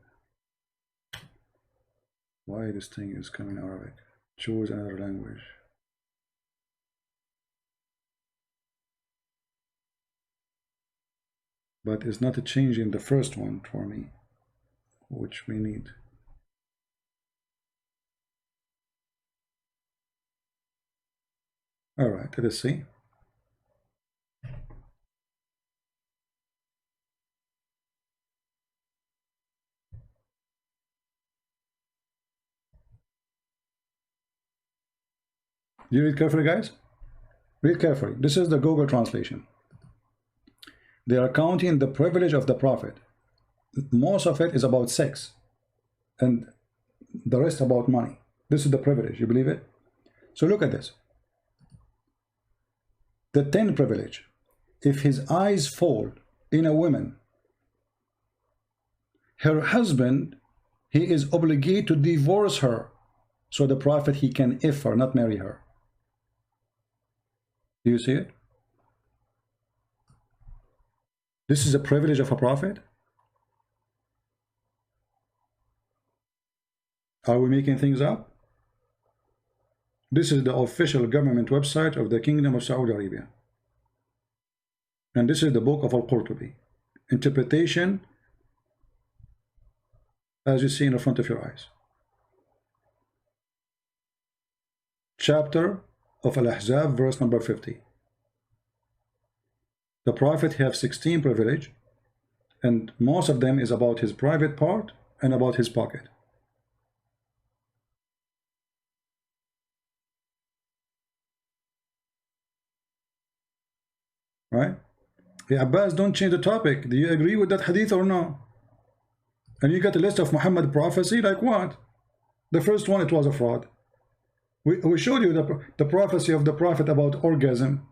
Why this thing is coming Arabic? Choose another language. But it's not a change in the first one for me, which we need. All right, let us see. You read carefully, guys. Read carefully. This is the Google Translation. They are counting the privilege of the prophet. Most of it is about sex, and the rest about money. This is the privilege. You believe it? So look at this. The 10th privilege. If his eyes fall in a woman, her husband, he is obligated to divorce her, so the prophet, he can if her, not marry her. Do you see it? This is a privilege of a prophet. Are we making things up? This is the official government website of the Kingdom of Saudi Arabia. And this is the book of Al-Qurtubi. Interpretation as you see in the front of your eyes. Chapter of Al-Ahzab, verse number 50. The Prophet have 16 privilege, and most of them is about his private part and about his pocket. Right? Yeah, Abbas, don't change the topic. Do you agree with that hadith or no? And you got a list of Muhammad prophecy, like what? The first one, it was a fraud. We showed you the prophecy of the Prophet about orgasm.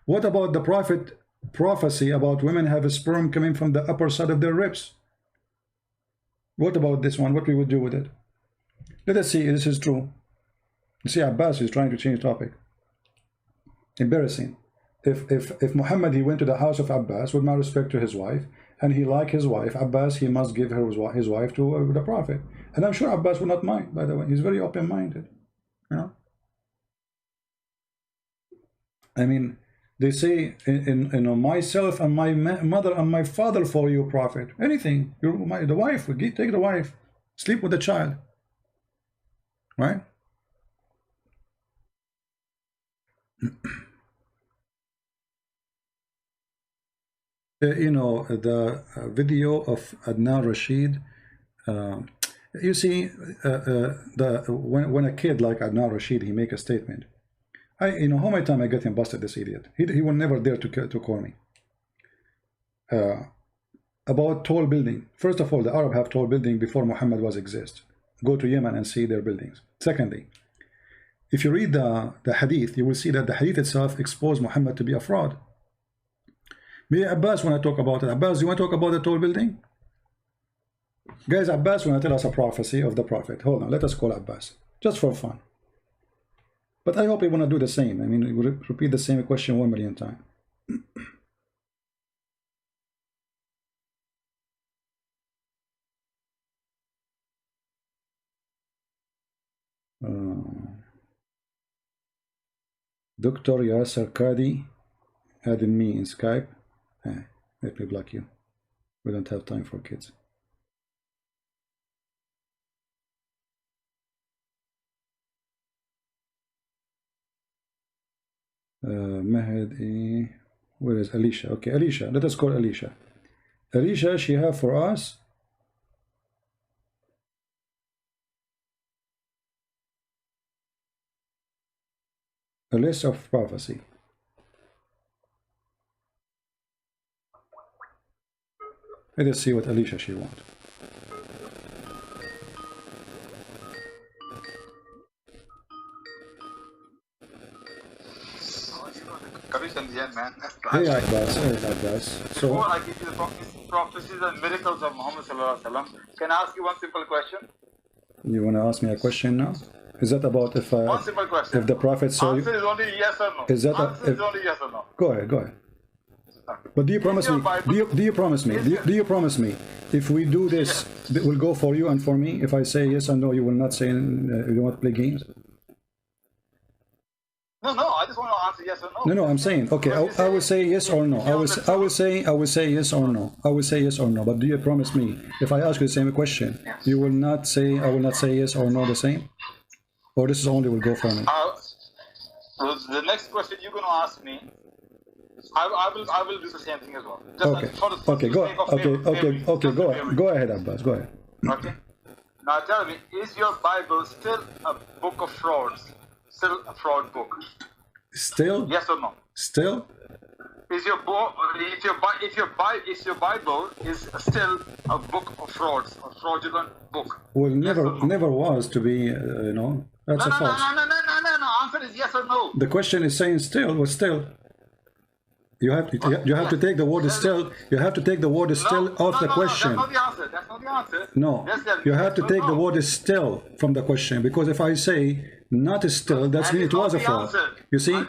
What about the Prophet prophecy about women have a sperm coming from the upper side of their ribs? What about this one? What we would do with it? Let us see if this is true. You see, Abbas is trying to change topic. Embarrassing. If Muhammad, he went to the house of Abbas, with my respect to his wife, and he liked his wife, Abbas, he must give her his wife to the Prophet. And I'm sure Abbas would not mind, by the way. He's very open-minded. You know? I mean, they say, myself and my mother and my father for you, Prophet. Anything. The wife, take the wife. Sleep with the child. Right? You know, the video of Adnan Rashid, you see, when a kid like Adnan Rashid, he make a statement. You know, how many times I get him busted, this idiot. He will never dare to call me. About tall building. First of all, the Arab have tall building before Muhammad was exist. Go to Yemen and see their buildings. Secondly, if you read the hadith, you will see that the hadith itself exposed Muhammad to be a fraud. Me, Abbas, when I talk about it, Abbas, you want to talk about the tall building? Guys, Abbas want to tell us a prophecy of the Prophet. Hold on, let us call Abbas, just for fun. But I hope he want to do the same. I mean, we repeat the same question 1 million times. Dr. Yasser Qadi added me in Skype. Let me block you. We don't have time for kids. Mahdi, where is Alicia? Okay, Alicia, let us call Alicia. Alicia, she have for us a list of prophecy. Let us see what Alicia she wants. Hey Abbas. So, before I give you the prophecies and miracles of Muhammad sallallahu alaihi wasallam, can I ask you one simple question? You want to ask me a question now? Is that about if one simple question. If the Prophet saw you? Answer is only yes or no. Is that answer is only yes or no. Go ahead. But do you promise me? Do you promise me? Do you promise me? If we do this, it will go for you and for me. If I say yes or no, you will not say you don't want to play games. No, I just want to answer yes or no. No, I'm saying okay. I will say yes or no. I will say yes or no. I will say yes or no. But do you promise me? If I ask you the same question, you will not say. I will not say yes or no the same. Or this is only will go for me. The next question you're going to ask me, I will do the same thing as well. Just okay. Go ahead, Abbas. Go ahead. Okay. Now tell me, is your Bible still a book of frauds? Still a fraud book? Still? Yes or no? Still? Is your Bible is still a book of frauds, a fraudulent book? Well, never was to be, you know. That's a false. No. Answer is yes or no. The question is saying still. Well, still. You have to take the word still. You have to take the word still off the question. That's not the answer. No. You have to take the word still from the question, because if I say not still, that means it was a fraud. You see,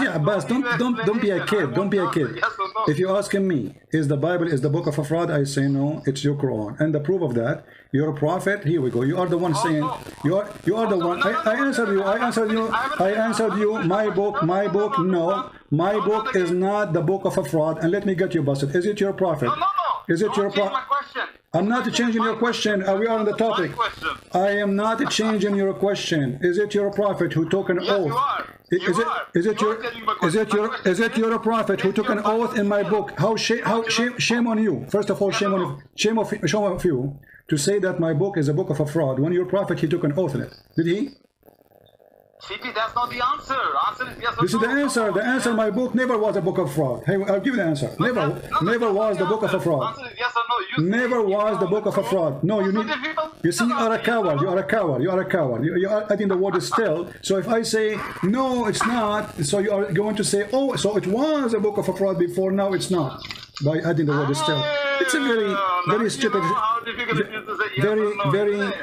Abbas, don't be a kid. Don't be a kid. If you're asking me, is the Bible is the book of a fraud? I say no. It's your Quran, and the proof of that, you're a prophet. Here we go. You are the one saying. You are the one. I answered you. My book. My book is not the book of a fraud. And let me get you busted. Is it your prophet? No. Is it your prophet? I'm not changing your question. We are on the topic. I am not changing your question. Is it your prophet who took an oath? Is it your prophet who took an oath in my book? Shame on you. First of all, shame of you to say that my book is a book of a fraud when your prophet, he took an oath in it. Did he? CP, that's not the answer. Answer is yes or no. This is the answer. The answer, my book never was a book of fraud. Hey, I'll give you the answer. Never was the book of a fraud. Answer is yes or no. Never was the book of a fraud. No, you need. You see, you are a coward. You are a coward. You are a coward. You are adding the word still. So if I say no, it's not. So you are going to say, oh, so it was a book of a fraud before. Now it's not. By adding the word still. It's a very stupid.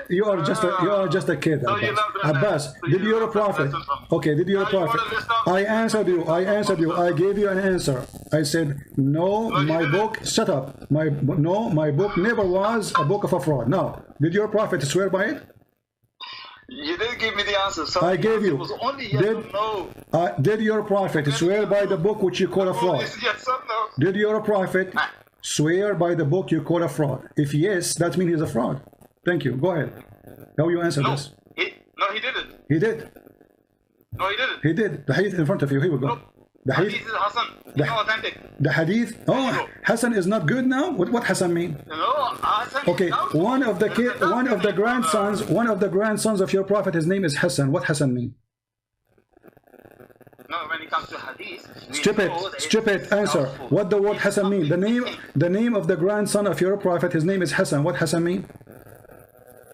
You are just a kid. Abbas, did you a prophet? Okay, did you a prophet? I answered you. I gave you an answer. I said no. My book. Shut up. My book never was a book of a fraud. No. Did your prophet swear by it? You didn't give me the answer. So I gave you. It was only yes or no. Did your prophet swear by the book which you call a fraud? Yes or no. Did your prophet swear by the book you call a fraud? If yes, that means he's a fraud. Thank you. Go ahead. How you answer this? No, he didn't. He did. No, he didn't. He did. The hadith in front of you. Here we go. No. The hadith is Hassan. It's not authentic. The hadith. Oh, Hassan is not good now. What Hassan mean? No, Hassan. Okay, one of the grandsons of your prophet. His name is Hassan. What Hassan mean? No, when it comes to hadith. Stupid. Answer. What the word Hassan mean? The name of the grandson of your prophet. His name is Hassan. What Hassan mean?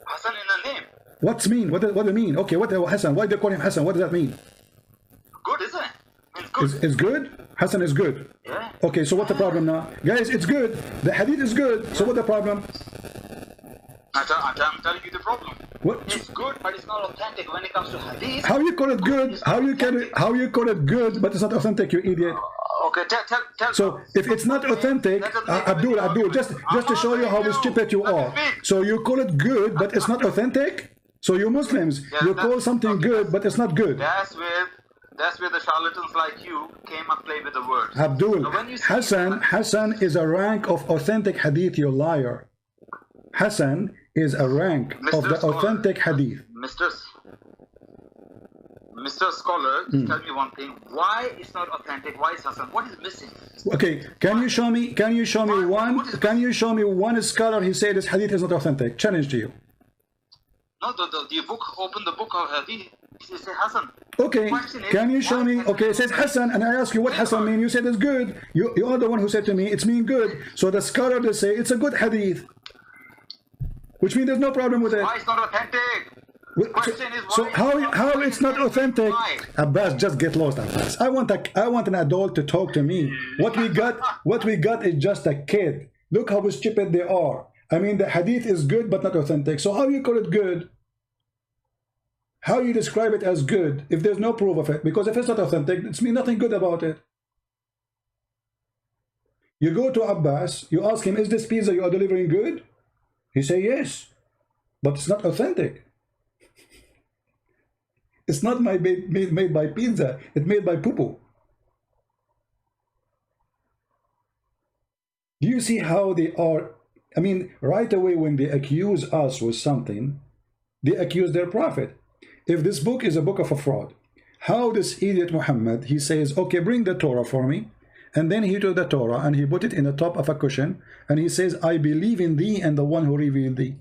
Hassan in the name. What's mean? What do you mean? Okay, what Hassan? Why do they call him Hassan? What does that mean? Good, isn't it? It's good. It's good? Hassan is good. Yeah. Okay, so what's the problem now? Guys, it's good. The hadith is good. So what's the problem? I'm telling you the problem. What? It's good, but it's not authentic when it comes to hadith. How you call it good? How you call it good, but it's not authentic, you idiot? Okay, tell. So if it's not authentic, Abdul, just to show you how stupid you are. So you call it good, but it's not authentic. So you Muslims, you call something good, but it's not good. That's where the charlatans like you came and played with the words. Abdul, Hassan is a rank of authentic hadith, you liar. Hassan is a rank of the authentic hadith. Mr. Scholar, tell me one thing. Why it's not authentic? Why is Hassan? What is missing? Okay, can you show me one scholar he said this hadith is not authentic? Challenge to you. No, the book, open the book of hadith. It says Hassan. Okay, can you show me? Okay, it says Hassan, and I ask you what Hassan mean. You said it's good. You are the one who said to me it's mean good. So the scholar they say it's a good hadith, which means there's no problem with it. Why it's not authentic? So how it's not authentic? Abbas, just get lost, Abbas. I want an adult to talk to me. What we got is just a kid. Look how stupid they are. I mean, the hadith is good but not authentic. So how you call it good? How you describe it as good if there's no proof of it? Because if it's not authentic, it's mean nothing good about it. You go to Abbas, you ask him, is this pizza you are delivering good? He say yes, but it's not authentic. It's not made by pizza, it's made by poo-poo. Do you see how they are? I mean, right away when they accuse us with something, they accuse their prophet. If this book is a book of a fraud, how this idiot Muhammad, he says, okay, bring the Torah for me. And then he took the Torah and he put it in the top of a cushion. And he says, I believe in thee and the one who revealed thee.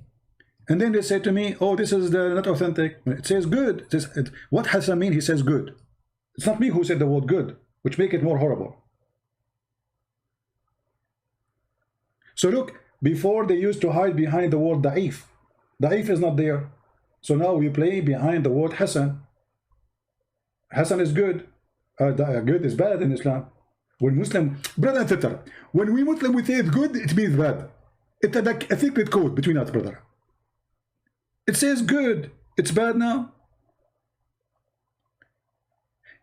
And then they say to me, oh, this is not authentic. It says good. What Hassan mean? He says good. It's not me who said the word good, which make it more horrible. So look, before they used to hide behind the word da'if. Da'if is not there. So now we play behind the word Hassan. Hassan is good. Good is bad in Islam. When Muslim, brother and sister, when we Muslim we say it's good, it means bad. It's like a secret code between us, brother. It says good. It's bad now.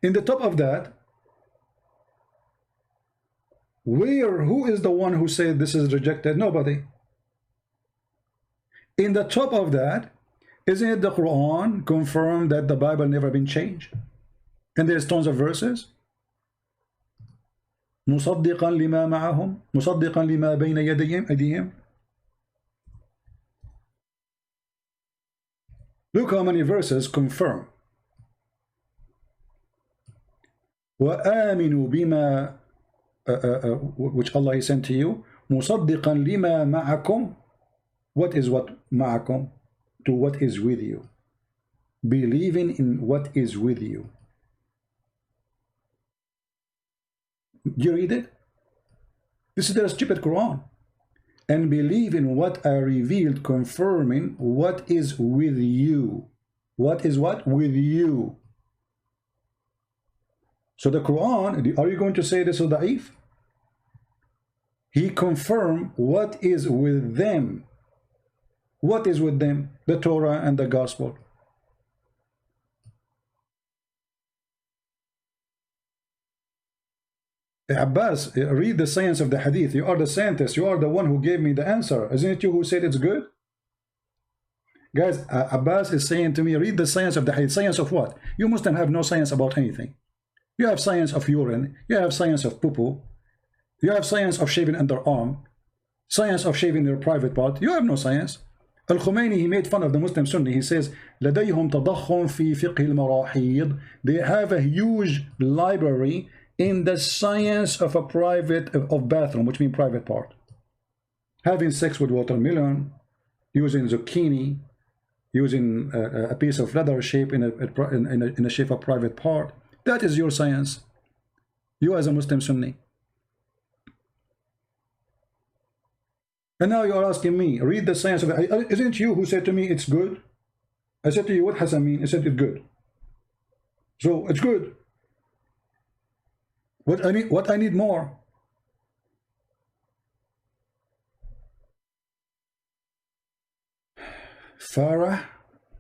In the top of that, who is the one who said this is rejected? Nobody. In the top of that, isn't it the Quran confirmed that the Bible never been changed? And there's tons of verses. مصدقا لما معهم مصدقا لما بين أيديهم. Look how many verses confirm. وآمنوا بما which Allah has sent to you مصدقا لما معكم. What is what معكم? To what is with you. Believing in what is with you. Do you read it? This is their stupid Quran. And believe in what I revealed, confirming what is with you. What is what? With you. So the Quran, are you going to say this is da'if? He confirmed what is with them. What is with them? The Torah and the Gospel. Abbas, read the science of the Hadith. You are the scientist. You are the one who gave me the answer. Isn't it you who said it's good? Guys, Abbas is saying to me, read the science of the Hadith. Science of what? You Muslims have no science about anything. You have science of urine. You have science of poo-poo. You have science of shaving underarm. Science of shaving your private part. You have no science. Al-Khomeini, he made fun of the Muslim Sunni. He says, لديهم تضخم في فقه المراحيض. They have a huge library in the science of a private of bathroom, which means private part. Having sex with watermelon, using zucchini, using a piece of leather shape in a shape of private part. That is your science. You as a Muslim Sunni. And now you are asking me, read the science of it. Isn't it you who said to me it's good? I said to you, what Hassan mean? I said it's good. So it's good. What I need more? Farah,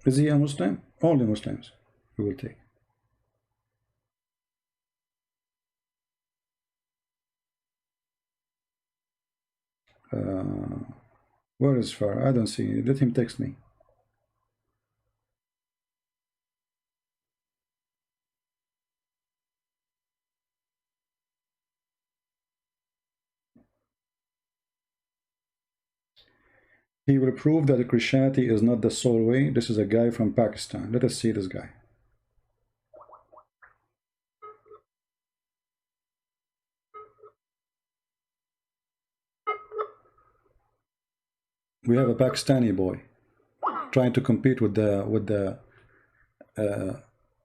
is he a Muslim? Only Muslims we will take. Where is Farah? I don't see it. Let him text me. He will prove that Christianity is not the sole way. This is a guy from Pakistan. Let us see this guy. We have a Pakistani boy trying to compete with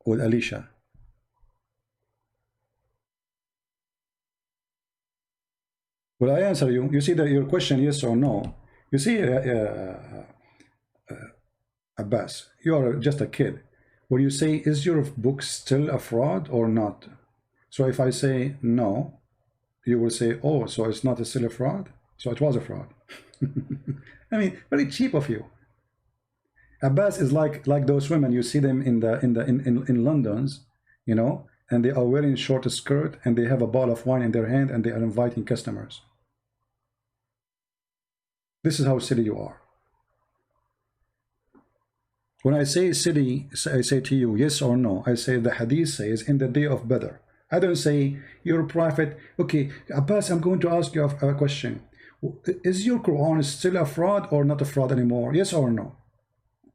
Alicia. Will I answer you? You see that your question, yes or no? You see, Abbas, you are just a kid. Will you say, is your book still a fraud or not? So if I say no, you will say, oh, so it's not still a fraud? So it was a fraud. I mean, very cheap of you. Abbas is like those women you see them in London's, you know, and they are wearing short skirt and they have a bottle of wine in their hand and they are inviting customers. This is how silly you are. When I say silly, I say to you yes or no. I say the Hadith says in the day of Badr. I don't say you're a prophet. Okay, Abbas, I'm going to ask you a question. Is your Quran still a fraud or not a fraud anymore? Yes or no?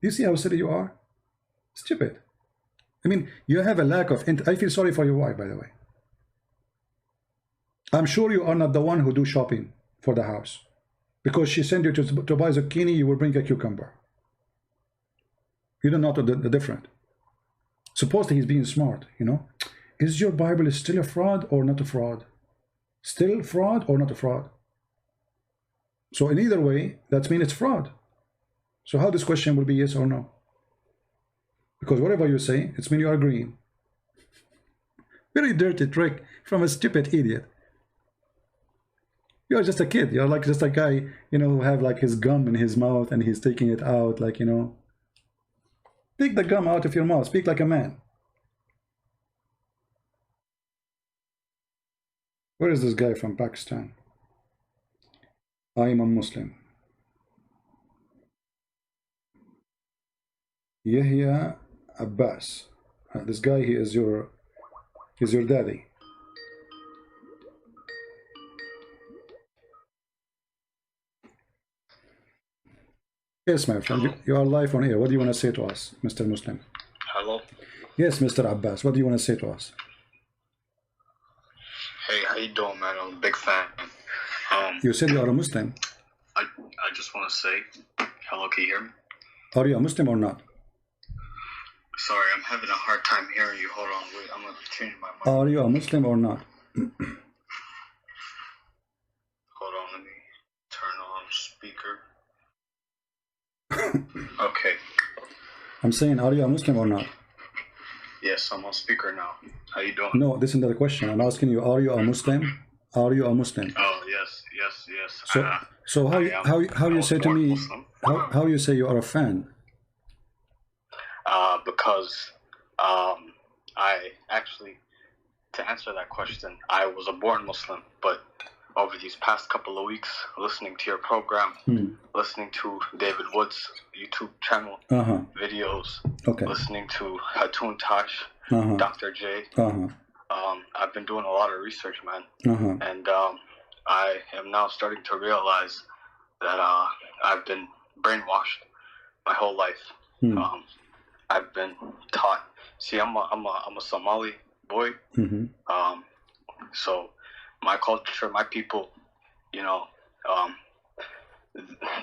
You see how silly you are? Stupid. I mean, you have a lack of... I feel sorry for your wife, by the way. I'm sure you are not the one who do shopping for the house. Because she sent you to buy zucchini, you will bring a cucumber. You don't know the difference. Supposedly he's being smart, you know. Is your Bible still a fraud or not a fraud? Still fraud or not a fraud? So in either way, that means it's fraud. So how this question will be yes or no? Because whatever you say, it's mean you are agreeing. Very dirty trick from a stupid idiot. You're just a kid. You're like just a guy, you know, who have like his gum in his mouth and he's taking it out, like, you know. Take the gum out of your mouth. Speak like a man. Where is this guy from Pakistan? I am a Muslim. Yahya Abbas. This guy, he is your daddy. Yes, my friend. You are live on air. What do you want to say to us, Mr. Muslim? Hello. Yes, Mr. Abbas. What do you want to say to us? Hey, how you doing, man? I'm a big fan. You said you are a Muslim. I just want to say, hello, can you hear me? Are you a Muslim or not? Sorry, I'm having a hard time hearing you. Hold on, wait, I'm going to change my mic. Are you a Muslim or not? Hold on, let me turn on speaker. Okay. I'm saying, are you a Muslim or not? Yes, I'm on speaker now. How you doing? No, this is not the question. I'm asking you, are you a Muslim? Are you a Muslim? Oh, yes. So how you say to me, how you say you are a fan? Because I actually, to answer that question, I was a born Muslim, but over these past couple of weeks, listening to your program, listening to David Wood's YouTube channel videos, listening to Hatun Tash, Dr. J, I've been doing a lot of research, man, and I am now starting to realize that I've been brainwashed my whole life. I've been taught. See, I'm a Somali boy, so my culture, my people, you know,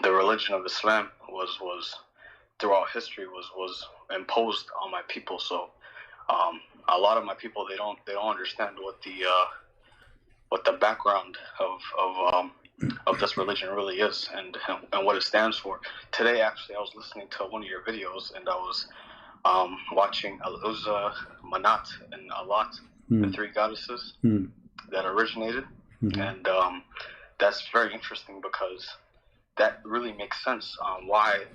the religion of Islam was throughout history was imposed on my people. So a lot of my people, they don't understand what the background of this religion really is and what it stands for. Today, actually, I was listening to one of your videos, and I was watching Al-Uzza, Manat, and Alat, the three goddesses that originated. And that's very interesting because that really makes sense on why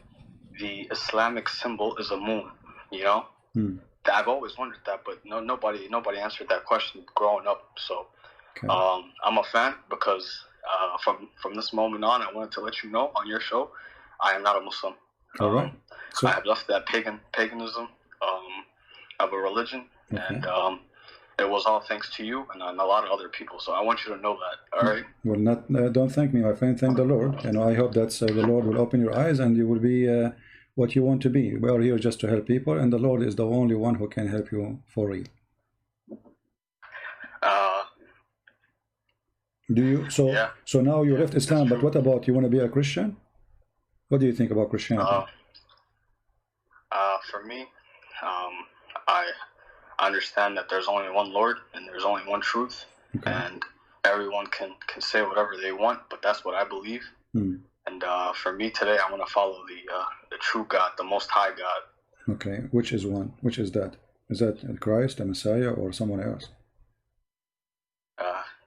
the Islamic symbol is a moon, you know? I've always wondered that, but nobody answered that question growing up. So I'm a fan because from this moment on, I wanted to let you know on your show, I am not a Muslim. All right. So I have left that paganism of a religion, and it was all thanks to you and a lot of other people. So I want you to know that. All right. Well, not don't thank me, my friend. Thank the Lord. And I hope that the Lord will open your eyes and you will be what you want to be. We are here just to help people, and the Lord is the only one who can help you for real. Do you? So now you left Islam, but what about, you want to be a Christian? What do you think about Christianity? For me, I understand that there's only one Lord and there's only one truth, and everyone can say whatever they want, but that's what I believe. And for me today, I want to follow the true God, the Most High God. Okay, which is one? Which is that? Is that Christ, the Messiah, or someone else?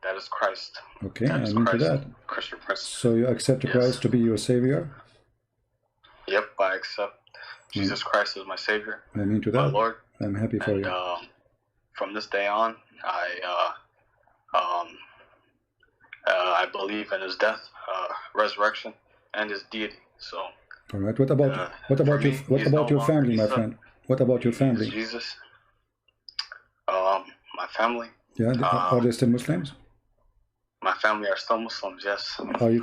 That is Christ. Okay, I'm into that. Christian Prince. So you accept Christ to be your Savior? Yep, I accept Jesus Christ as my Savior. I'm into that. My Lord. I'm happy for you. From this day on, I believe in His death, resurrection, and His deity. So. All right. What about your family, my friend? What about your family? Jesus. My family. Yeah. Are they still Muslims? My family are still Muslims. Yes. Are you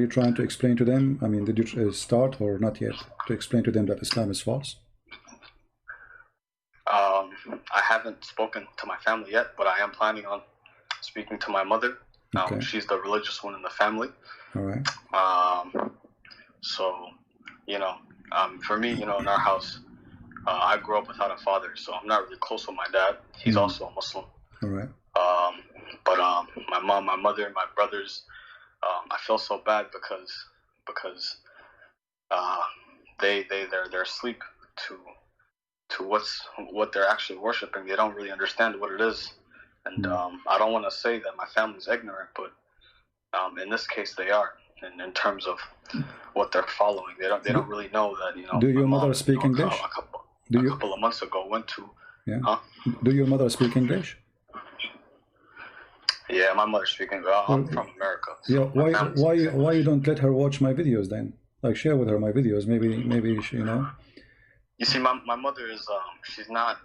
trying to explain to them? I mean, did you start or not yet to explain to them that Islam is false? I haven't spoken to my family yet, but I am planning on speaking to my mother. She's the religious one in the family. All right. So, for me, in our house, I grew up without a father, so I'm not really close with my dad. He's also a Muslim. All right. But my mom, my mother, my brothers, I feel so bad because they're asleep to what they're actually worshiping. They don't really understand what it is, and I don't want to say that my family's ignorant, but in this case they are. In terms of what they're following, they don't really know that. Do your mother speak English? A couple of months ago went to. Yeah. Do your mother speak English? Yeah, my mother speaks English. I'm from America. So yeah. Why you don't let her watch my videos then? Like, share with her my videos. Maybe she, You see, my mother is she's not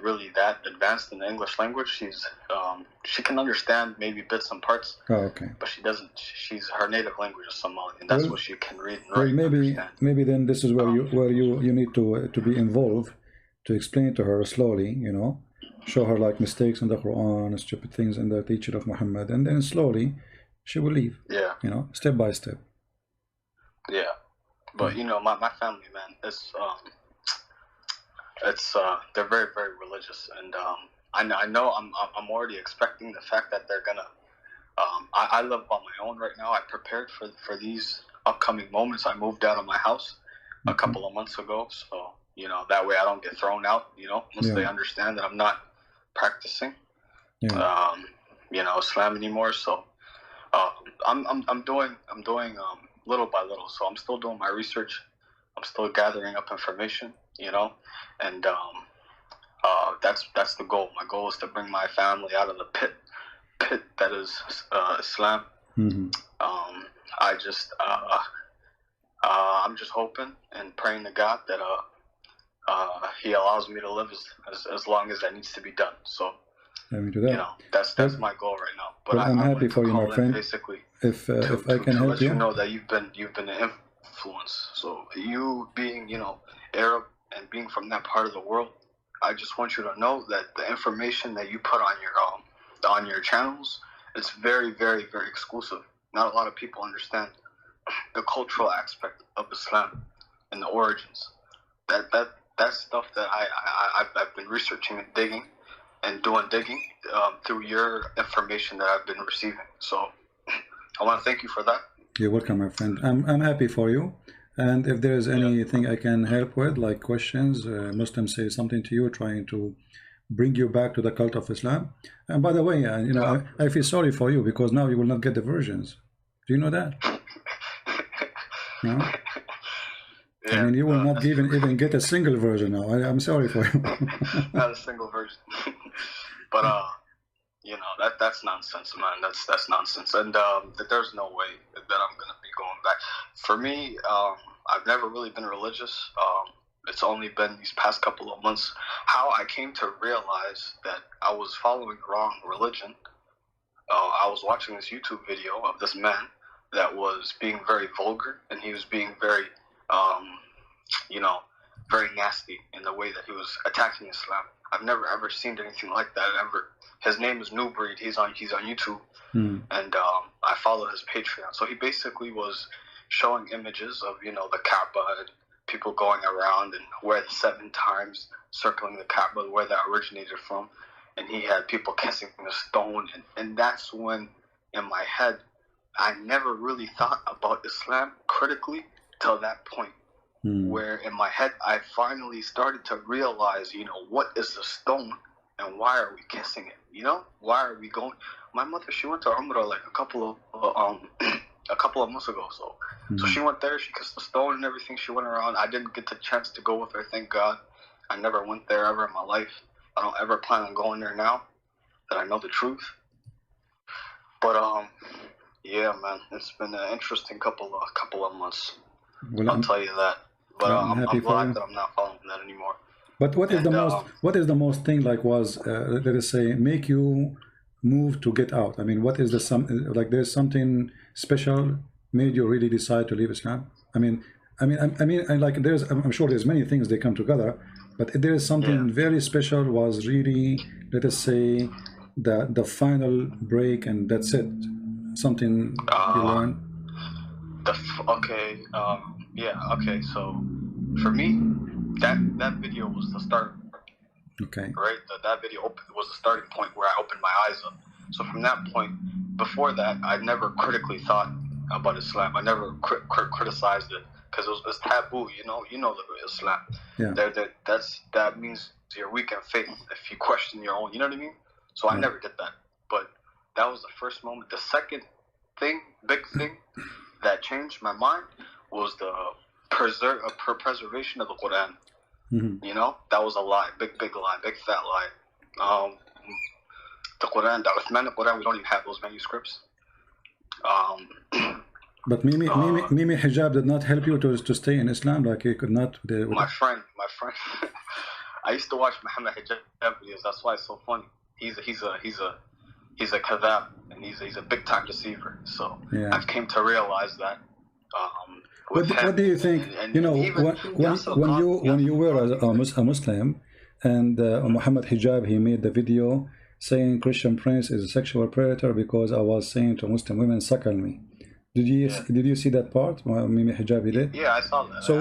really that advanced in the English language. She can understand maybe bits and parts. Oh, okay. But she doesn't. Her native language is Somali, and that's what she can read and well, write. Maybe then this is where you need to be involved, to explain to her slowly, you know, show her like mistakes in the Quran, stupid things in the teaching of Muhammad, and then slowly she will leave. Yeah. You know, step by step. Yeah, but you know, my family, man, they're very, very religious, and I know I'm already expecting the fact that they're gonna. I live on my own right now. I prepared for these upcoming moments. I moved out of my house a couple of months ago, so you know that way I don't get thrown out. You know, once they understand that I'm not practicing, you know, Islam anymore. So I'm doing little by little. So I'm still doing my research. I'm still gathering up information. You know, and that's the goal. My goal is to bring my family out of the pit that is Islam. I'm just hoping and praying to God that He allows me to live as long as that needs to be done. So you know, that's my goal right now. But I'm happy for you, my friend. Basically, if I can help you, know that you've been an influence. So you being, you know, Arab and being from that part of the world, I just want you to know that the information that you put on your channels, it's very, very, very exclusive. Not a lot of people understand the cultural aspect of Islam and the origins. That's stuff that I've been researching and digging through your information that I've been receiving. So I want to thank you for that. You're welcome, my friend. I'm happy for you. And if there is anything I can help with, like questions, Muslims say something to you, trying to bring you back to the cult of Islam. And by the way, you know, I feel sorry for you because now you will not get the versions. Do you know that? No? Yeah, I mean, you will not even get a single version now. I'm sorry for you. Not a single version. But you know, that's nonsense, man. That's nonsense. And there's no way that I'm gonna be going back. For me, I've never really been religious. It's only been these past couple of months how I came to realize that I was following the wrong religion. I was watching this YouTube video of this man that was being very vulgar, and he was being very, you know, very nasty in the way that he was attacking Islam. I've never ever seen anything like that ever. His name is New Breed. He's on YouTube, and I follow his Patreon. So he basically was showing images of, you know, the Kaaba and people going around and where the 7 times circling the Kaaba, where that originated from, and he had people kissing the stone, and that's when in my head I never really thought about Islam critically till that point. Where in my head I finally started to realize, you know, what is the stone and why are we kissing it? You know, why are we going? My mother, she went to Umrah like a couple of months ago. So she went there, she kissed the stone and everything. She went around. I didn't get the chance to go with her, thank God. I never went there ever in my life. I don't ever plan on going there now that I know the truth. But yeah, man, it's been an interesting couple of months. Well, I'll tell you that. But I'm glad that I'm not following that anymore. But what is the most thing like was let us say make you move to get out? I mean, what is the like there's something special made you really decide to leave Islam? I mean like I'm sure there's many things they come together, but there is something very special was really, let us say, the final break, and that's it. Something you learned. Okay. So for me, that video was the start. Okay. Right. That video was the starting point where I opened my eyes up. So from that point, before that, I never critically thought about Islam. I never criticized it because it was taboo. You know the Islam. Yeah. That means you're weak in faith if you question your own. You know what I mean? So I never did that. But that was the first moment. The second big thing that changed my mind was the preservation of the Quran. You know, that was a lie, big lie, big fat lie. The Quran, the Uthmanic Quran, we don't even have those manuscripts. But Mimi hijab did not help you to stay in Islam, like you could not. My friend, I used to watch Muhammad Hijab videos. That's why it's so funny. He's a kadhab, and he's a big time deceiver. So Yeah. I've came to realize that. What do you think? And you know, even when you were a Muslim, and Muhammad Hijab, he made the video saying Christian Prince is a sexual predator because I was saying to Muslim women, suckle me. Did you see that part? Mimi Hijab did. Yeah, I saw that. So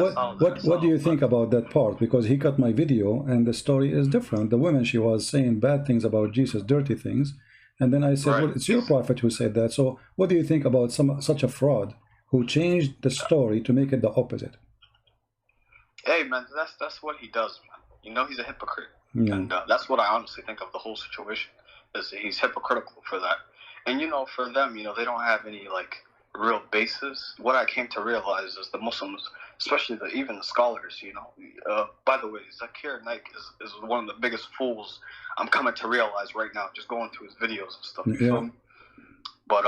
what do you think about that part? Because he cut my video and the story is different. The woman, she was saying bad things about Jesus, dirty things, and then I said, well, it's your prophet who said that. So what do you think about such a fraud who changed the story to make it the opposite? Hey man, that's what he does, man. You know, he's a hypocrite, and that's what I honestly think of the whole situation. Is he's hypocritical for that, and you know, for them, you know, they don't have any like real basis. What I came to realize is the Muslims, especially even the scholars, you know. By the way, Zakir Naik is one of the biggest fools I'm coming to realize right now, just going through his videos and stuff. You feel me? But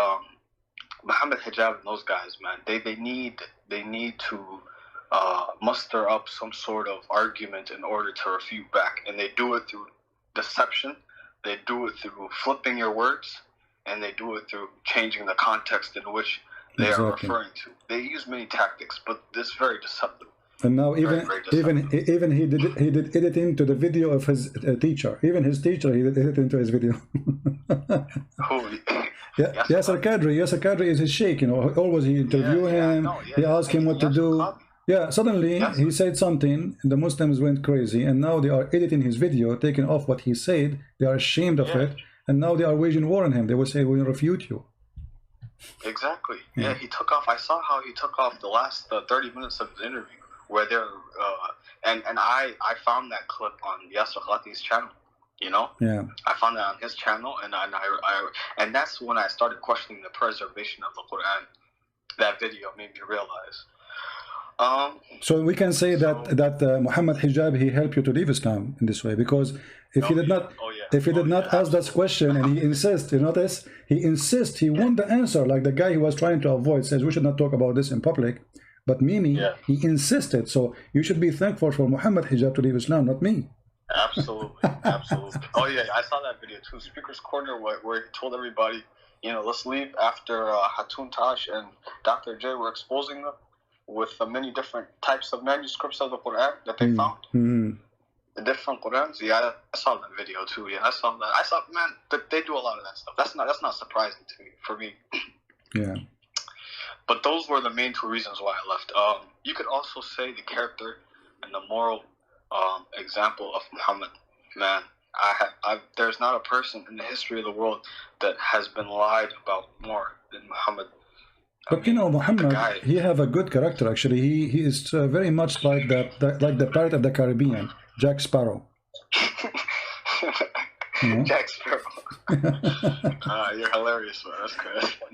Muhammad Hijab and those guys, man, they need to muster up some sort of argument in order to refute back, and they do it through deception, they do it through flipping your words, and they do it through changing the context in which they are referring to. They use many tactics, but it's very deceptive. And now even he did editing to the video of his teacher. Even his teacher, he did editing to his video. Yasser Kadri is his sheikh, you know. Always he interview him. He asked him what to do. Yeah, suddenly he said something, and the Muslims went crazy, and now they are editing his video, taking off what he said. They are ashamed of it, and now they are waging war on him. They will say, "We refute you." Exactly. Yeah, he took off. I saw how he took off the last 30 minutes of the interview, where they're and I found that clip on Yasser Khati's channel. You know, I found that on his channel, and that's when I started questioning the preservation of the Quran. That video made me realize. So we can say that Muhammad Hijab, he helped you to leave Islam in this way, because if he did not ask that question, and he insists, you notice he want the answer, like the guy he was trying to avoid says we should not talk about this in public, but Mimi, he insisted. So you should be thankful for Muhammad Hijab to leave Islam, not me. Absolutely. Oh yeah, I saw that video too, Speaker's Corner, where he told everybody, you know, let's leave after Hatun Tash and Dr. J were exposing them with the many different types of manuscripts of the Quran that they found. The different Qurans. Yeah, I saw that video too. Yeah, I saw that. I saw, man, they do a lot of that stuff. That's not surprising to me, for me. Yeah. But those were the main two reasons why I left. You could also say the character and the moral example of Muhammad. Man, there's not a person in the history of the world that has been lied about more than Muhammad. But you know, Muhammad, he have a good character actually. He is very much like the Pirate of the Caribbean, Jack Sparrow. Jack Sparrow. You're hilarious, man. That's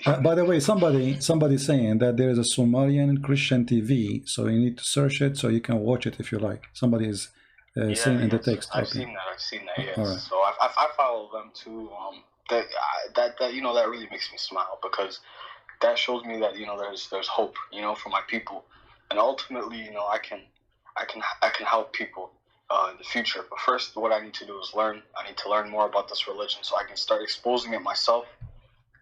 good. By the way, somebody saying that there is a Somalian Christian TV, so you need to search it so you can watch it if you like. Somebody is saying in the text. I've seen that. Yes. Right. So I follow them too. That you know, that really makes me smile, because that shows me that, you know, there's hope, you know, for my people, and ultimately, you know, I can help people in the future. But first, what I need to do is learn. I need to learn more about this religion so I can start exposing it myself.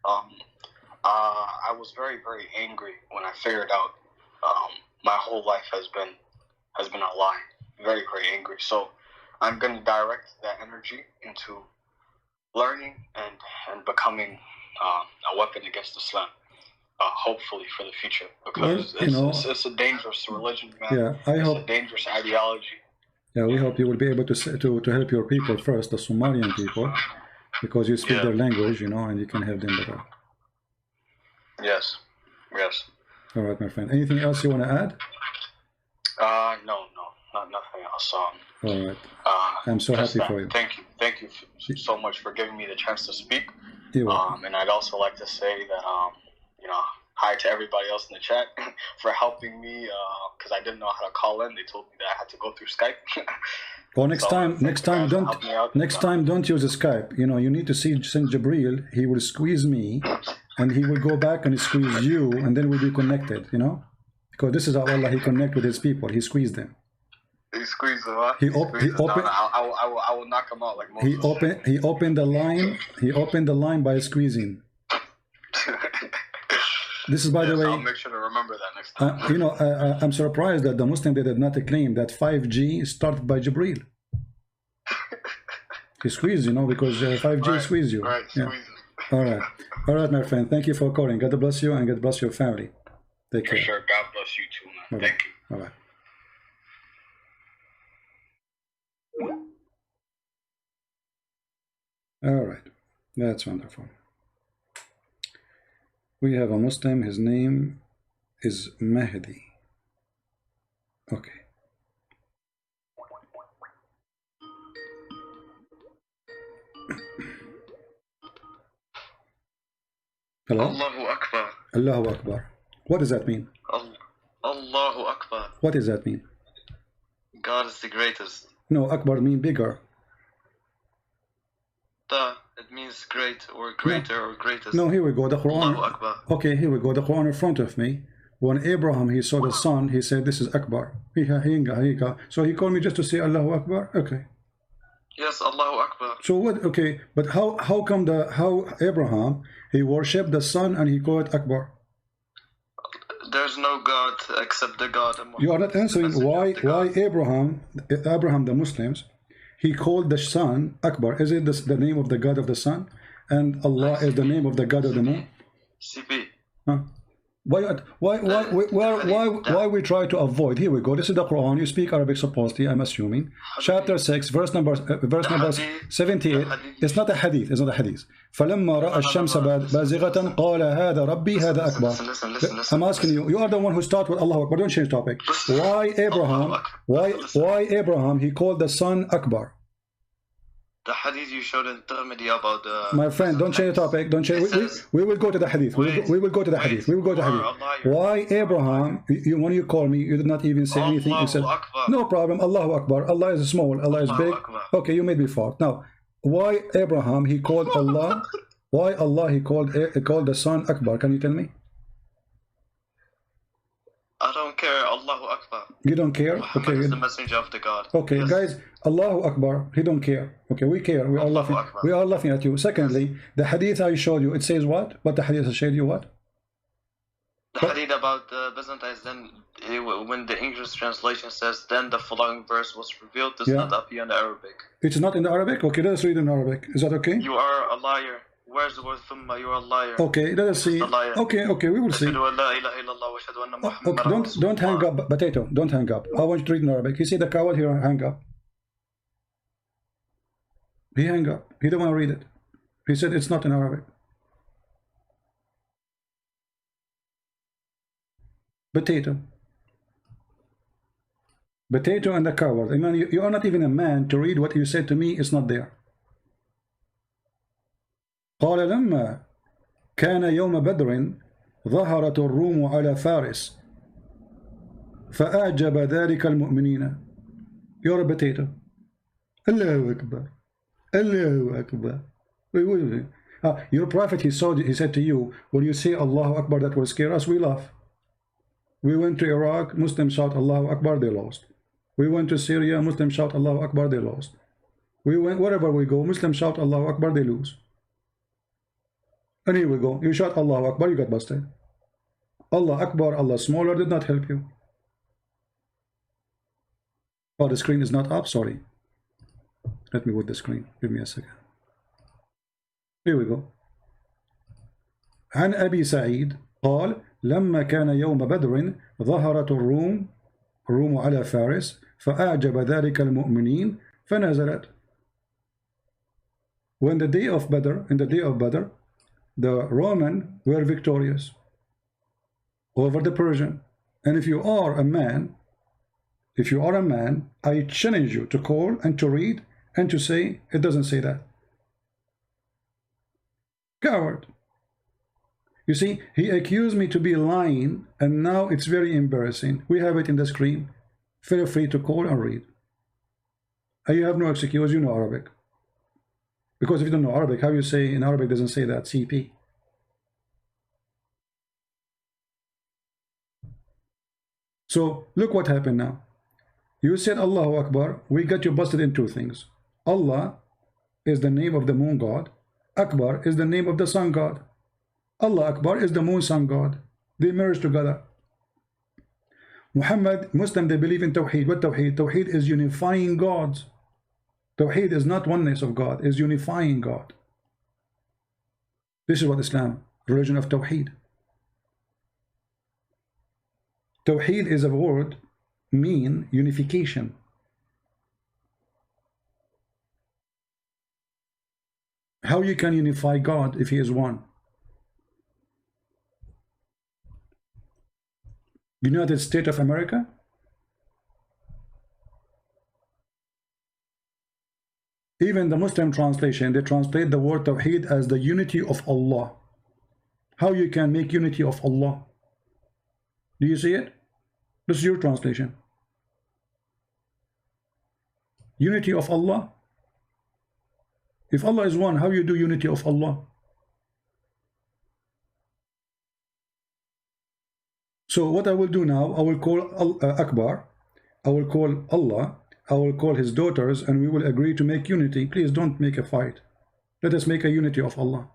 I was very, very angry when I figured out my whole life has been a lie. Very, very angry. So I'm going to direct that energy into learning and becoming a weapon against Islam. Hopefully for the future, because it's a dangerous religion, man. Yeah, it's a dangerous ideology. Yeah, we hope you will be able to help your people first, the Somalian people, because you speak their language, you know, and you can help them better. Yes. All right, my friend. Anything else you want to add? No, nothing else. All right. I'm so happy for you. Thank you so much for giving me the chance to speak. You're welcome. And I'd also like to say that you know, hi to everybody else in the chat for helping me, because I didn't know how to call in. They told me that I had to go through Skype. Well, next time don't use Skype. You know, you need to send Jibreel. He will squeeze me, and he will go back and squeeze you, and then we'll be connected. You know, because this is how Allah, He connect with His people. He squeezed them. He squeezed him, huh? He opened. I will knock him out like Moses. He opened the line. He opened the line by squeezing. This is, by the way. I'll make sure to remember that next time. You know, I'm surprised that the Muslim did not claim that 5G started by Jibreel. He squeezed, you know, because 5G right, squeezed you. Right, yeah. All right, my friend. Thank you for calling. God bless you and God bless your family. Take care. For sure. God bless you too, man. Thank you. All right. All right, that's wonderful. We have a Muslim, his name is Mahdi. Okay. Hello? Allahu Akbar. Allahu Akbar. What does that mean? Allahu Akbar. What does that mean? God is the greatest. No, Akbar means bigger. It means great or greater or greatest. No, here we go. The Quran. Allahu Akbar. Okay, here we go. The Quran in front of me. When Abraham, he saw the sun, he said, this is Akbar. So he called me just to say Allahu Akbar? Okay. Yes, Allahu Akbar. So what, okay, but how come how Abraham, he worshipped the sun and he called it Akbar? There's no God except the God. You are not answering why Abraham, the Muslims, he called the sun Akbar. Is it the name of the God of the sun? And Allah is the name of the God of the moon? CP. Huh? Why we try to avoid? Here we go. This is the Quran. You speak Arabic supposedly, I'm assuming. Chapter 6, verse number 78. It's not a hadith. It's not a hadith. فَلَمَّا رَأَى الشَّمْسَ بَازِغَةً قَالَ هَذَا رَبِّي هَذَا أَكْبَرُ. I'm asking you. You are the one who start with Allahu Akbar. Don't change topic. Why Abraham? He called the sun Akbar. The hadith you showed in Tirmidhi about the... My friend, don't change the topic. Don't change. We will go to the hadith. We will go to the hadith. We will go to the hadith. Why Abraham, when you call me, you did not even say anything. You said, no problem, Allahu Akbar. Allah is small, Allah is big. Okay, you made me fart. Now, why Abraham, he called Allah, why Allah, he called the sun Akbar? Can you tell me? I don't care. Allahu Akbar. You don't care? Muhammad okay. is the messenger of the God. Okay, yes. Guys, Allahu Akbar. He don't care. Okay, we care. We are laughing. Akbar. We are laughing at you. Secondly, the hadith I showed you, it says what? What the hadith I showed you? What? The hadith about the Byzantines. Then, when the English translation says, then the following verse was revealed. It's not up here in the Arabic. It's not in the Arabic. Okay, let's read in Arabic. Is that okay? You are a liar. Where's the word thumma? You are a liar. Okay, let us see. Okay, we will see. Okay, don't hang up, potato. Don't hang up. I want you to read in Arabic. You see the coward here, hang up. He hang up. He don't want to read it. He said it's not in Arabic. Potato. Potato and the coward. I mean, you are not even a man to read what you said to me. It's not there. قال لما كان يوم بدر ظهرت الروم على فارس فأعجب ذلك المؤمنين. You're a potato. Allahu Akbar. Allahu Akbar. Your prophet, he said to you, when you say Allahu Akbar, that will scare us, we laugh. We went to Iraq, Muslims shout Allahu Akbar, they lost. We went to Syria, Muslims shout Allahu Akbar, they lost. We went wherever we go, Muslims shout Allahu Akbar, they lose. And here we go. You shout Allahu Akbar, you got busted. Allah Akbar, Allah smaller did not help you. Oh, the screen is not up, sorry. Let me put the screen. Give me a second. Here we go. عن أبي سعيد قال لما كان يوم بدر ظهرت الروم على فارس فأعجب ذلك المؤمنين فنزلت. When the day of Badr, in the day of Badr, the Roman were victorious over the Persian. And if you are a man, I challenge you to call and to read and to say, it doesn't say that. Coward. You see, he accused me to be lying, and now it's very embarrassing. We have it in the screen. Feel free to call and read. And you have no excuse, you know Arabic. Because if you don't know Arabic, how you say in Arabic doesn't say that, CP. So look what happened now. You said Allahu Akbar, we got you busted in two things. Allah is the name of the moon god. Akbar is the name of the sun god. Allah Akbar is the moon sun god. They merge together. Muhammad, Muslim, they believe in Tawheed. What Tawheed? Tawheed is unifying gods. Tawheed is not oneness of God, is unifying God. This is what Islam, religion of Tawheed. Tawheed is a word, mean unification. How you can unify God if he is one? United States of America? Even the Muslim translation, they translate the word Tawheed as the unity of Allah. How you can make unity of Allah? Do you see it? This is your translation. Unity of Allah. If Allah is one, how you do unity of Allah? So what I will do now, I will call Akbar, I will call Allah, I will call his daughters, and we will agree to make unity. Please don't make a fight. Let us make a unity of Allah.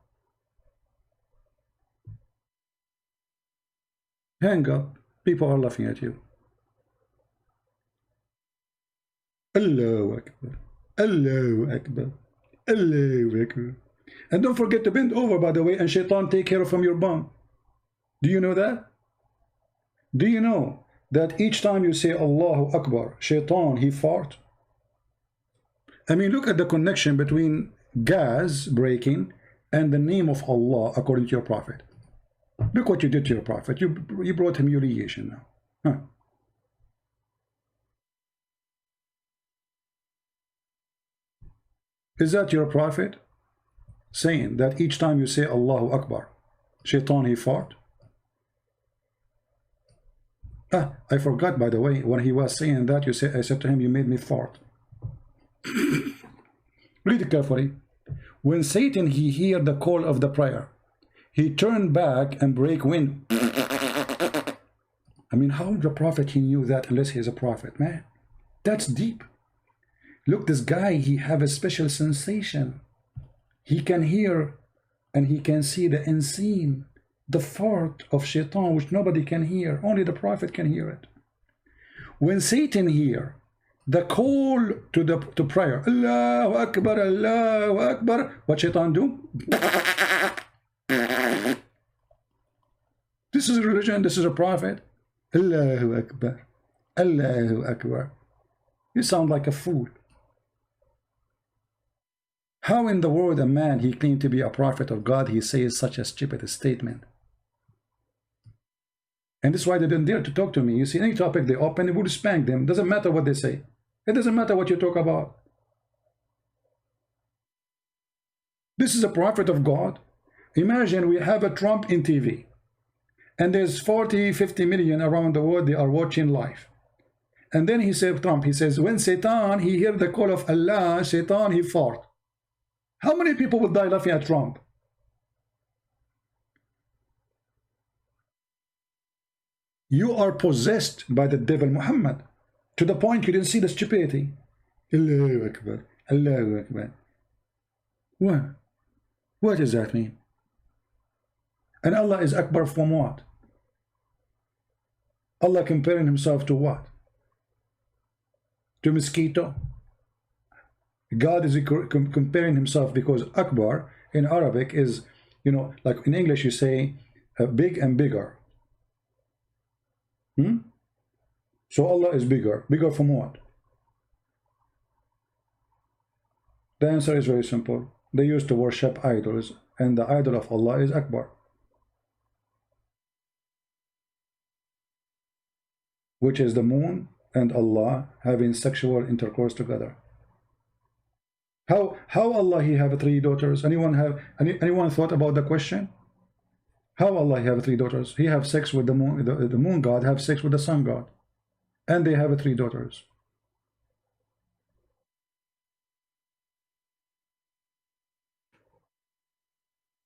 Hang up. People are laughing at you. Allahu Akbar. Allahu Akbar. Allahu Akbar. And don't forget to bend over, by the way, and shaitan take care from your bum. Do you know that? Do you know that each time you say Allahu Akbar, shaitan, he fart? I mean, look at the connection between gas breaking and the name of Allah according to your prophet. Look what you did to your prophet. You brought humiliation now. Huh. Is that your prophet saying that each time you say Allahu Akbar, shaitan, he fart? I forgot, by the way, when he was saying that, I said to him, you made me fart. Read it carefully. When Satan, he heard the call of the prayer, he turned back and break wind. I mean, how the prophet, he knew that unless he is a prophet, man? That's deep. Look, this guy, he have a special sensation. He can hear and he can see the unseen. The fart of shaitan, which nobody can hear, only the prophet can hear it. When Satan hear the call to prayer, Allahu Akbar, Allahu Akbar, what shaitan do? This is religion, this is a prophet. Allahu Akbar, Allahu Akbar. You sound like a fool. How in the world a man, he claimed to be a prophet of God, he says such a stupid statement? And this is why they didn't dare to talk to me. You see, any topic they open, it would spank them. Doesn't matter what they say. It doesn't matter what you talk about. This is a prophet of God. Imagine we have a Trump in TV. And there's 40, 50 million around the world, they are watching live. And then he said, Trump, he says, when Satan, he heard the call of Allah, Satan, he fart. How many people will die laughing at Trump? You are possessed by the devil Muhammad to the point you didn't see the stupidity. Allahu Akbar, Allahu Akbar. What does that mean? And Allah is Akbar from what? Allah comparing himself to what? To mosquito? God is comparing himself, because Akbar in Arabic is, you know, like in English you say big and bigger. So Allah is bigger. Bigger from what? The answer is very simple. They used to worship idols, and the idol of Allah is Akbar, which is the moon and Allah having sexual intercourse together. How Allah he have three daughters? Anyone thought about the question? How Allah he have three daughters? He have sex with the moon god, have sex with the sun god, and they have three daughters.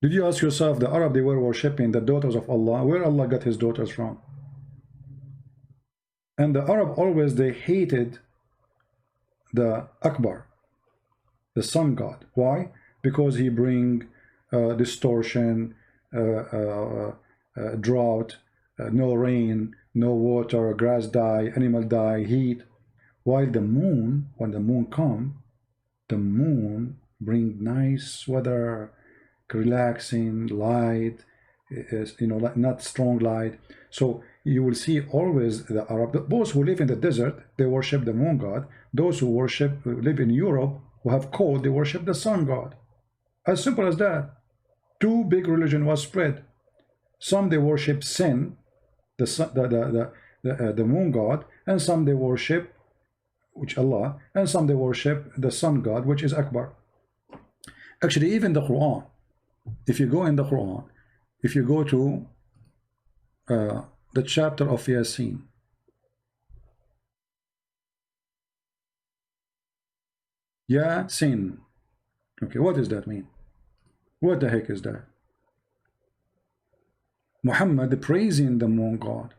Did you ask yourself, the Arab, they were worshipping the daughters of Allah, where Allah got his daughters from? And the Arab always, they hated the Akbar, the sun god. Why? Because he bring distortion, drought, no rain, no water, grass die, animal die, heat. While the moon, when the moon come, the moon bring nice weather, relaxing light, you know, not strong light. So you will see always the Arab, those who live in the desert, they worship the moon god. Those who live in Europe, who have cold, they worship the sun god. As simple as that. Two big religion was spread. Some they worship sin, the moon god, and some they worship, which Allah, and some they worship the sun god, which is Akbar. Actually, even the Quran, if you go in the Quran, if you go to the chapter of Yasin, Yasin, okay, what does that mean? What the heck is that? Muhammad praising the moon god.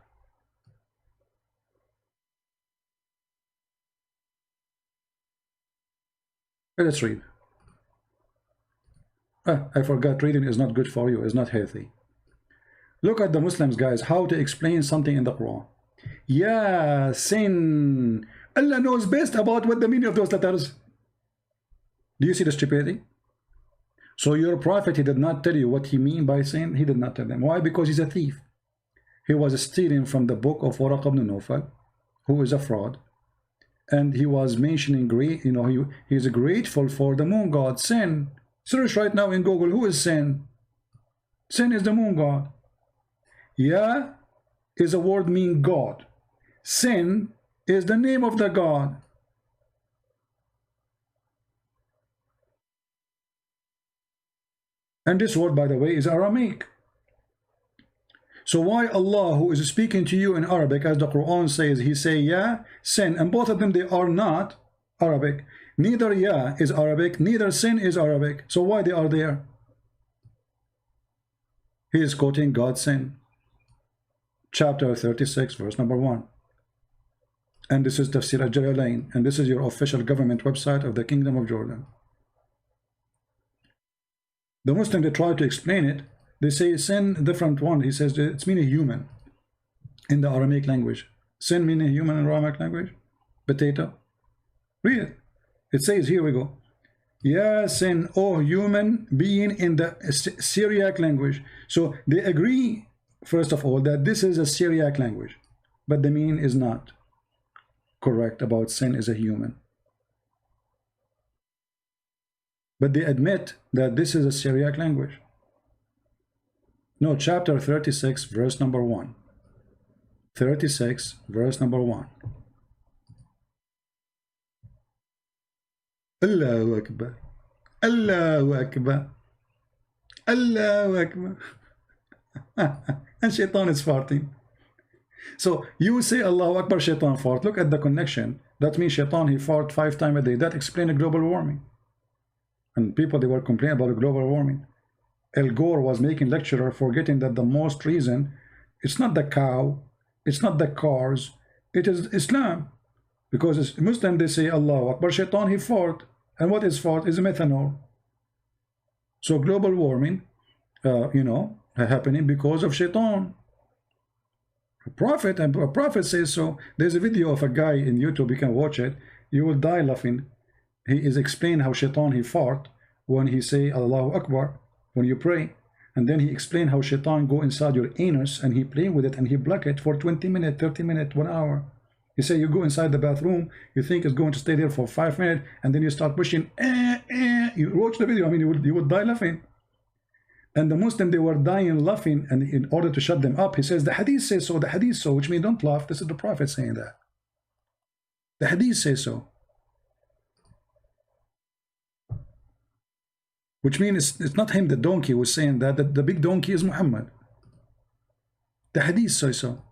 Let's read. I forgot, reading is not good for you, it's not healthy. Look at the Muslims, guys, how to explain something in the Quran. Yasin. Allah knows best about what the meaning of those letters. Do you see the stupidity? So your prophet, he did not tell you what he mean by sin. He did not tell them. Why? Because he's a thief. He was stealing from the book of Waraq ibn Nawfal, who is a fraud. And he was mentioning, you know, he is grateful for the moon god, Sin. Search right now in Google, who is Sin? Sin is the moon god. Ya is a word mean God. Sin is the name of the god. And this word, by the way, is Aramaic. So why Allah, who is speaking to you in Arabic, as the Quran says, he say Ya, Sin, and both of them, they are not Arabic. Neither Ya is Arabic, neither Sin is Arabic. So why they are there? He is quoting God's Sin. Chapter 36, verse number 1. And this is Tafsir At-Tabari, and this is your official government website of the Kingdom of Jordan. The Muslim, they try to explain it. They say sin, different one. He says it's meaning human in the Aramaic language. Sin meaning human in Aramaic language. Potato. Read it. It says, here we go. Ya sin, oh human being, in the Syriac language. So they agree, first of all, that this is a Syriac language, but the meaning is not correct about sin as a human. But they admit that this is a Syriac language. No, chapter 36, verse number 1. 36, verse number 1. Allahu Akbar. Allahu Akbar. Allahu Akbar. And Shaitan is farting. So you say Allahu Akbar, Shaitan fart. Look at the connection. That means Shaitan, he fart 5 times a day. That explains global warming. And people, they were complaining about global warming. Al Gore was making lecturer, forgetting that the most reason, it's not the cow, it's not the cars, it is Islam. Because as Muslim, they say Allahu Akbar, Shaitan, he fart. And what is fart? Is methanol. So global warming, you know, happening because of Shaitan. A prophet says so. There's a video of a guy in YouTube, you can watch it. You will die laughing. He is explaining how Shaitan, he fart when he say Allahu Akbar, when you pray. And then he explained how Shaitan go inside your anus and he play with it and he block it for 20 minutes, 30 minutes, 1 hour. He say you go inside the bathroom, you think it's going to stay there for 5 minutes, and then you start pushing, You watch the video, I mean, you would die laughing. And the Muslim, they were dying laughing, and in order to shut them up, he says, the hadith says so, the hadith so, which means don't laugh. This is the Prophet saying that. The hadith says so. Which means it's not him, the donkey, was saying that, the big donkey is Muhammad. The hadith says so.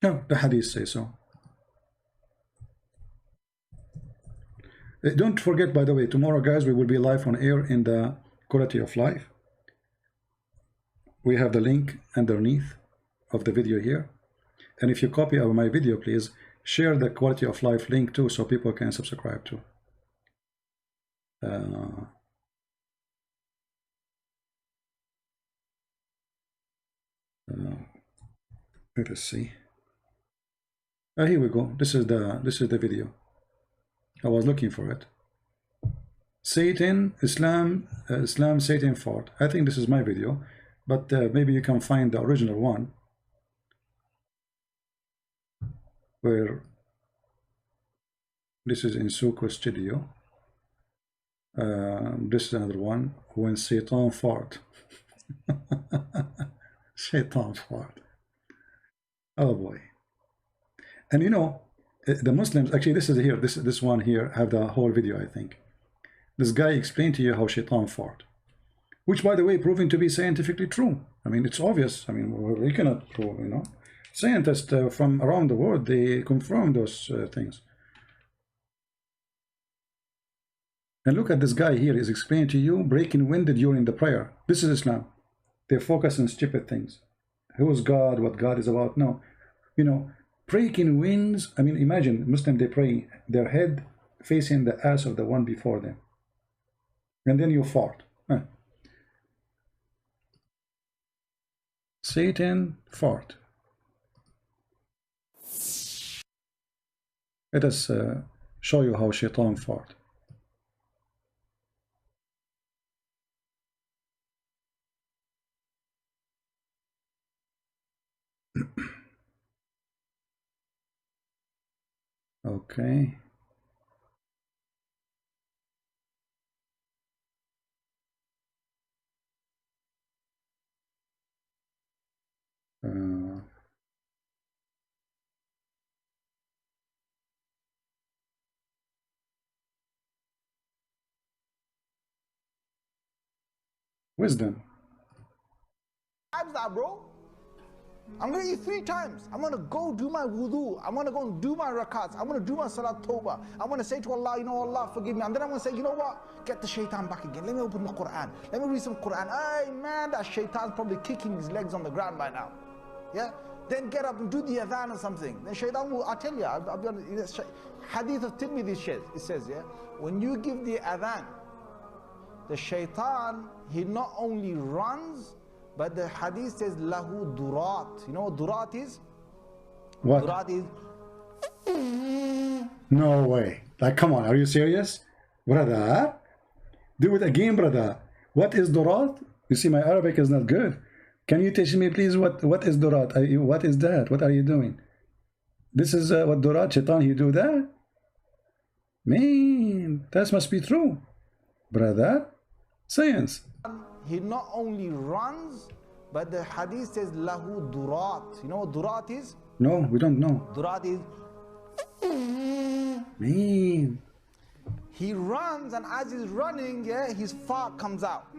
No, the hadith says so. Don't forget, by the way, tomorrow, guys, we will be live on air in the Quality of Life. We have the link underneath of the video here. And if you copy of my video, please share the quality of life link too, so people can subscribe too. Let us see. Here we go. This is the video. I was looking for it. Satan, Islam, Satan fought. I think this is my video, but maybe you can find the original one, where this is in Sucre Studio. This is another one, when Satan fought. Satan fought. Oh boy. And you know, the Muslims, actually this is here, this one here, have the whole video, I think. This guy explained to you how Shaitan fought, which, by the way, proving to be scientifically true. I mean, it's obvious. I mean, we cannot prove, you know. Scientists from around the world, they confirm those things. And look at this guy here. He's explaining to you breaking wind during the prayer. This is Islam. They focus on stupid things. Who is God? What God is about? No. You know, breaking winds. I mean, imagine Muslim, they pray their head facing the ass of the one before them. And then you fart. Satan fart. Let us show you how Shaitan fart. Okay. Wisdom. That, bro. I'm gonna eat 3 times. I'm gonna go do my wudu. I'm gonna go and do my rakats. I'm gonna do my salat tawbah. I'm gonna say to Allah, you know, Allah forgive me. And then I'm gonna say, you know what? Get the shaitan back again. Let me open the Quran. Let me read some Quran. Hey man, that shaitan's probably kicking his legs on the ground by now. Yeah? Then get up and do the adhan or something. Then shaitan will, I tell you, I'll be honest, Hadith of Tirmidhi, it says, yeah, when you give the adhan, the shaitan, he not only runs, but the hadith says, lahu durat. You know what durat is? What? Durat is... No way. Like, come on, are you serious? Brother? Do it again, brother. What is durat? You see, my Arabic is not good. Can you teach me, please, what is durat? What is that? What are you doing? This is what durat, shaitan, he do that? Man, that must be true. Brother? Science. He not only runs, but the hadith says lahu durat. You know what durat is? No, we don't know. Durat is... Man. He runs, and as he's running, yeah, his fart comes out.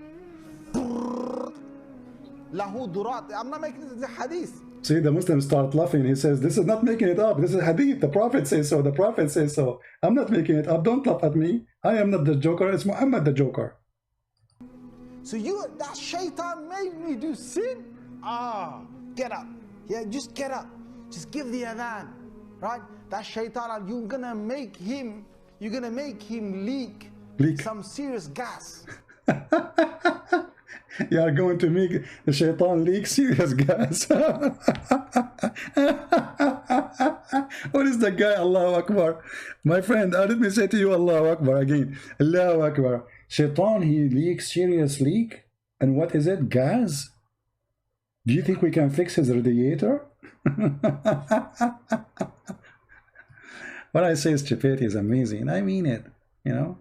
Lahu durat. I'm not making this, the hadith. See, the Muslims start laughing. He says, this is not making it up. This is hadith. The Prophet says so. The Prophet says so. I'm not making it up. Don't laugh at me. I am not the joker. It's Muhammad the joker. So that shaitan made me do sin? Get up. Yeah, just get up. Just give the adhan. Right? That shaitan, you're gonna make him leak some serious gas. You are going to make the shaitan leak serious gas. What is the guy? Allahu Akbar. My friend, let me say to you, Allahu Akbar again. Allahu Akbar. Shaitan, he leaks serious leak. And what is it? Gas? Do you think we can fix his radiator? What I say, stupidity is amazing. I mean it, you know.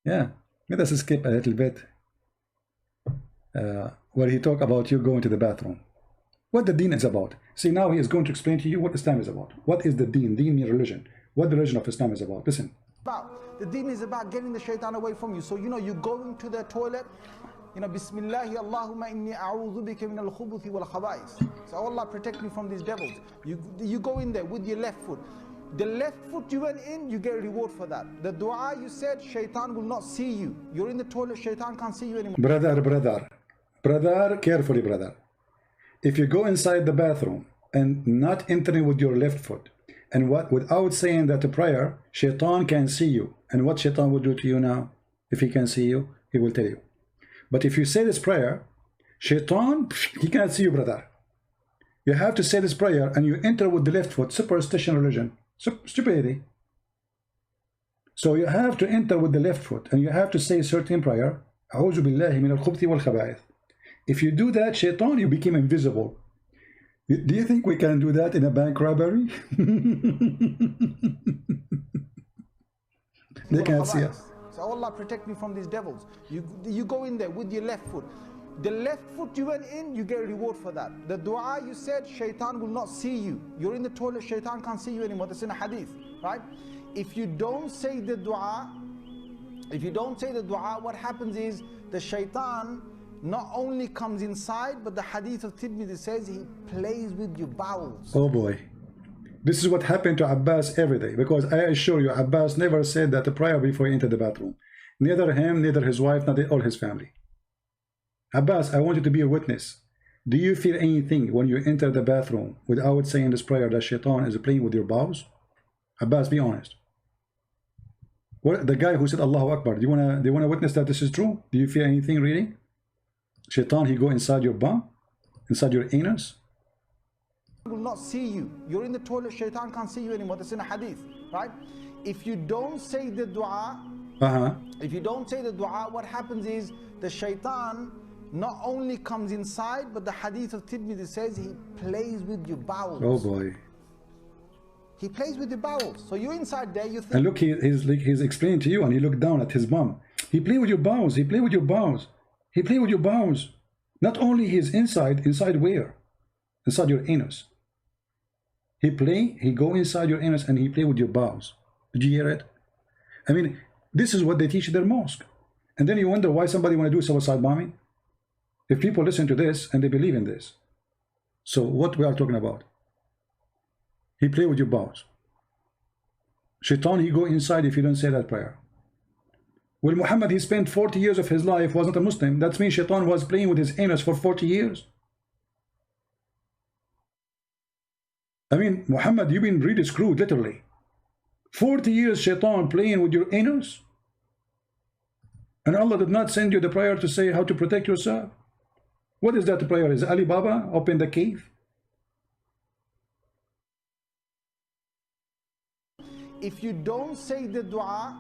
Yeah. Let us skip a little bit. Where he talk about you going to the bathroom. What the deen is about. See, now he is going to explain to you what Islam is about. What is the deen? Deen means religion. What the religion of Islam is about. Listen. The deen is about getting the shaitan away from you. So, you know, you go into the toilet, you know, Bismillahi Allahumma inni a'udhu bika min al-khubuthi wal khaba'is. So, Allah protect me from these devils. You go in there with your left foot. The left foot you went in, you get a reward for that. The dua you said, shaitan will not see you. You're in the toilet, shaitan can't see you anymore. Brother, carefully, brother. If you go inside the bathroom and not entering with your left foot. And what, without saying that prayer, shaitan can see you. And what shaitan will do to you now? If he can see you, he will tell you. But if you say this prayer, shaitan, he cannot see you, brother. You have to say this prayer and you enter with the left foot. Superstition religion. Stupidity. So you have to enter with the left foot and you have to say a certain prayer. أعوذ بالله من الخبث والخبائث. If you do that, shaitan, you become invisible. Do you think we can do that in a bank robbery? They can't see us. So Allah protect me from these devils. You go in there with your left foot. The left foot you went in, you get a reward for that. The dua you said, shaitan will not see you. You're in the toilet, shaitan can't see you anymore. That's in a hadith, right? If you don't say the dua, what happens is the shaitan not only comes inside, but the hadith of Tirmidhi says he plays with your bowels. Oh boy. This is what happened to Abbas every day, because I assure you, Abbas never said that a prayer before he entered the bathroom. Neither him, neither his wife, neither all his family. Abbas, I want you to be a witness. Do you feel anything when you enter the bathroom without saying this prayer that shaitan is playing with your bowels? Abbas, be honest. What, the guy who said Allahu Akbar, do you wanna witness that this is true? Do you feel anything really? Shaitan, he go inside your bum, inside your anus. Will not see you. You're in the toilet, shaitan can't see you anymore. That's in a hadith, right? If you don't say the dua, what happens is the shaitan not only comes inside, but the hadith of Tirmidhi says he plays with your bowels. Oh boy. He plays with your bowels. So you're inside there, you think. And look, he's explaining to you, and you look down at his bum. He play with your bowels. He play with your bowels. He play with your bowels. Not only his inside where? Inside your anus. He go inside your anus and he play with your bowels. Did you hear it? I mean, this is what they teach in their mosque. And then you wonder why somebody want to do suicide bombing? If people listen to this and they believe in this. So what we are talking about? He play with your bowels. Shaitan, he go inside if you don't say that prayer. Well, Muhammad, he spent 40 years of his life, was not a Muslim. That means shaitan was playing with his anus for 40 years. I mean, Muhammad, you've been really screwed, literally. 40 years shaitan playing with your anus. And Allah did not send you the prayer to say how to protect yourself. What is that prayer? Is Ali Baba open the cave? If you don't say the dua,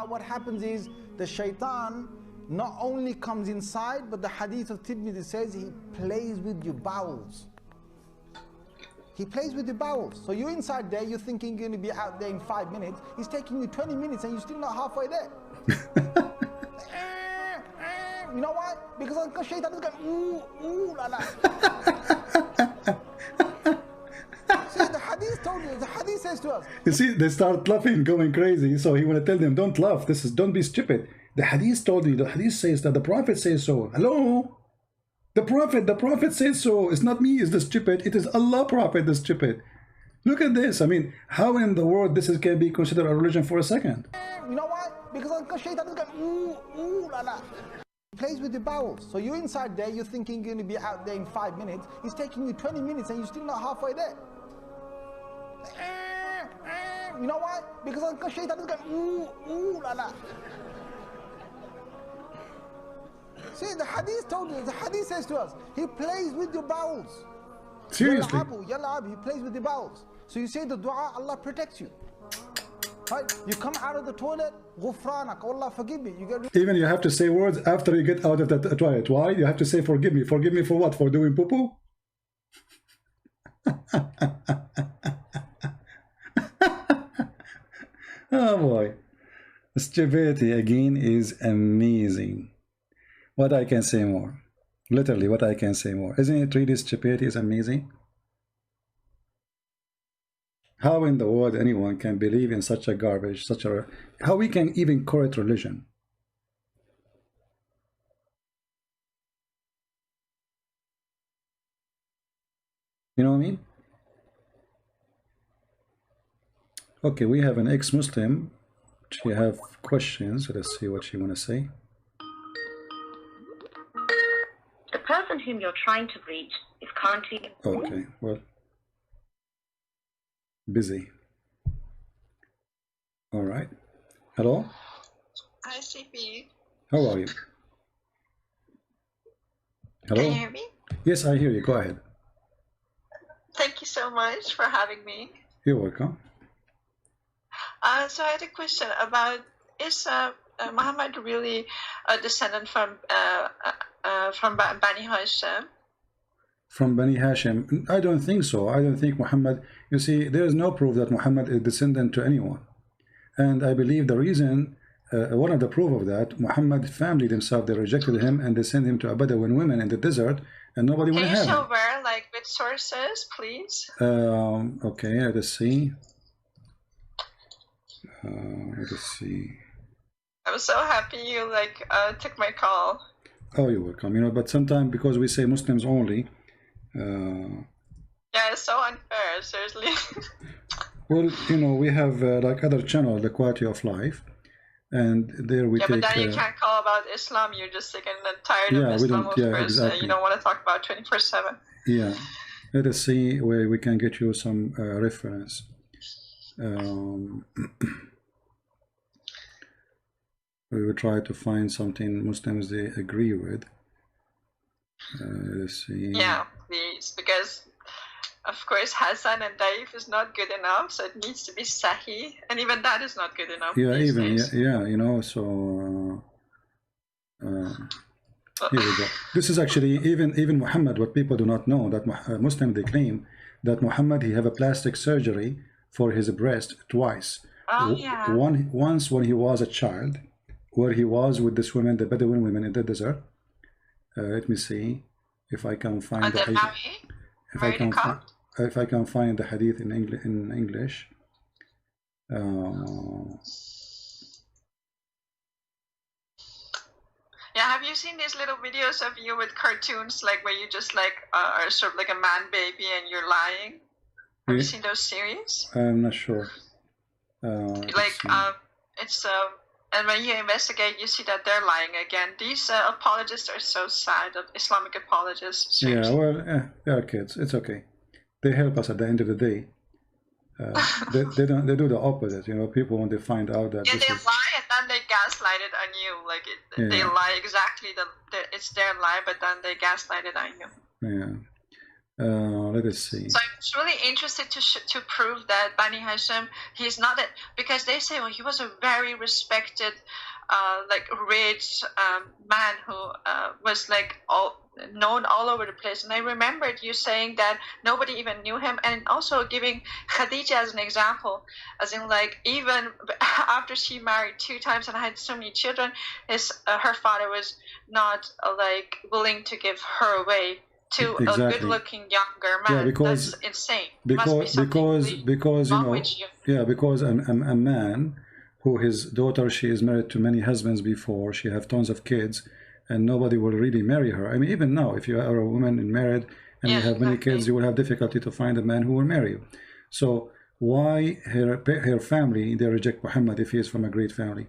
what happens is the shaitan not only comes inside, but the hadith of Tirmidhi says he plays with your bowels. He plays with the bowels. So you're inside there, you're thinking you're going to be out there in 5 minutes. He's taking you 20 minutes and you're still not halfway there. You know why? Because shaitan is going, ooh, la la. See, the hadith told you, the hadith says to us. You see, they start laughing, going crazy. So he want to tell them, don't laugh. Don't be stupid. The hadith told you, the hadith says that the Prophet says so. Hello? The Prophet says so. It's not me, it's the stupid. It is Allah, Prophet, the stupid. Look at this. I mean, how in the world this can be considered a religion for a second? You know why? Because shaitan is going, ooh, la la. He plays with the bowels. So you're inside there, you're thinking you're going to be out there in 5 minutes. He's taking you 20 minutes and you're still not halfway there. You know why? Because shaitan is going, ooh, la la. See, the hadith told you, the hadith says to us, he plays with your bowels. Seriously? He plays with the bowels. So you say the dua, Allah protects you. Right? You come out of the toilet, ghufranak, Allah forgive me. Even you have to say words after you get out of the toilet. Why? You have to say forgive me. Forgive me for what? For doing poo-poo? Oh boy. Stupidity again is amazing. What I can say more? Literally, what I can say more? Isn't it really stupidity is amazing? How in the world anyone can believe in such a garbage, how we can even call it religion? You know what I mean? Okay, we have an ex-Muslim. She have questions. Let's see what she want to say. The person whom you're trying to reach is currently... Okay, well, busy. All right. Hello? Hi, CP. How are you? Hello? Can you hear me? Yes, I hear you. Go ahead. Thank you so much for having me. You're welcome. So I had a question about, is Muhammad really a descendant from Bani Hashim? From Bani Hashim? I don't think so. I don't think Muhammad, you see, there is no proof that Muhammad is descendant to anyone. And I believe the reason, one of the proof of that, Muhammad's family themselves, they rejected him and they sent him to a Bedouin women in the desert, and nobody wanted to have him. Can you show where, like, with sources, please? Okay, let us see. Let us see. I'm so happy you, like, took my call. Oh, you're welcome. You know, but sometimes because we say Muslims only. Yeah, it's so unfair, seriously. Well, you know, we have like other channel, the Quality of Life, and there we yeah, take. but then you can't call about Islam. You're just sick and tired of we Islam. don't. Yeah, exactly. You don't want to talk about 24/7. Yeah, let us see where we can get you some reference. We will try to find something Muslims they agree with. Let's see. Yeah, please, because of course Hassan and Daif is not good enough, so it needs to be Sahih, and even that is not good enough. Yeah, yeah, you know. So here we go. This is actually even Muhammad. What people do not know, that Muslim they claim that Muhammad he have a plastic surgery for his breast twice. Oh, yeah. Once when he was a child, where he was with this women, the Bedouin women in the desert. Let me see if I can find the hadith. If I can find the hadith in English. Yeah, have you seen these little videos of you with cartoons, like where you just like are sort of like a man baby and you're lying? Have you seen those series? I'm not sure. It's and when you investigate, you see that they're lying again. These apologists are so sad, Islamic apologists. Seriously. Yeah, well, they are kids. It's okay. They help us at the end of the day. They don't. They do the opposite. You know, people when they find out that they lie and then they gaslight it on you. Like they lie exactly. It's their lie, but then they gaslight it on you. Yeah. Let us see. So I'm really interested to prove that Bani Hashim, he's not it, because they say, well, he was a very respected, like rich man who was like known all over the place. And I remembered you saying that nobody even knew him, and also giving Khadija as an example, as in like even after she married 2 times and had so many children, her father was not like willing to give her away to a good-looking younger man. Yeah, because that's insane. Because you know, because a man who his daughter, she is married to many husbands before, she have tons of kids, and nobody will really marry her. I mean, even now, if you are a woman and married and you have many kids, you will have difficulty to find a man who will marry you. So why her family they reject Muhammad if he is from a great family?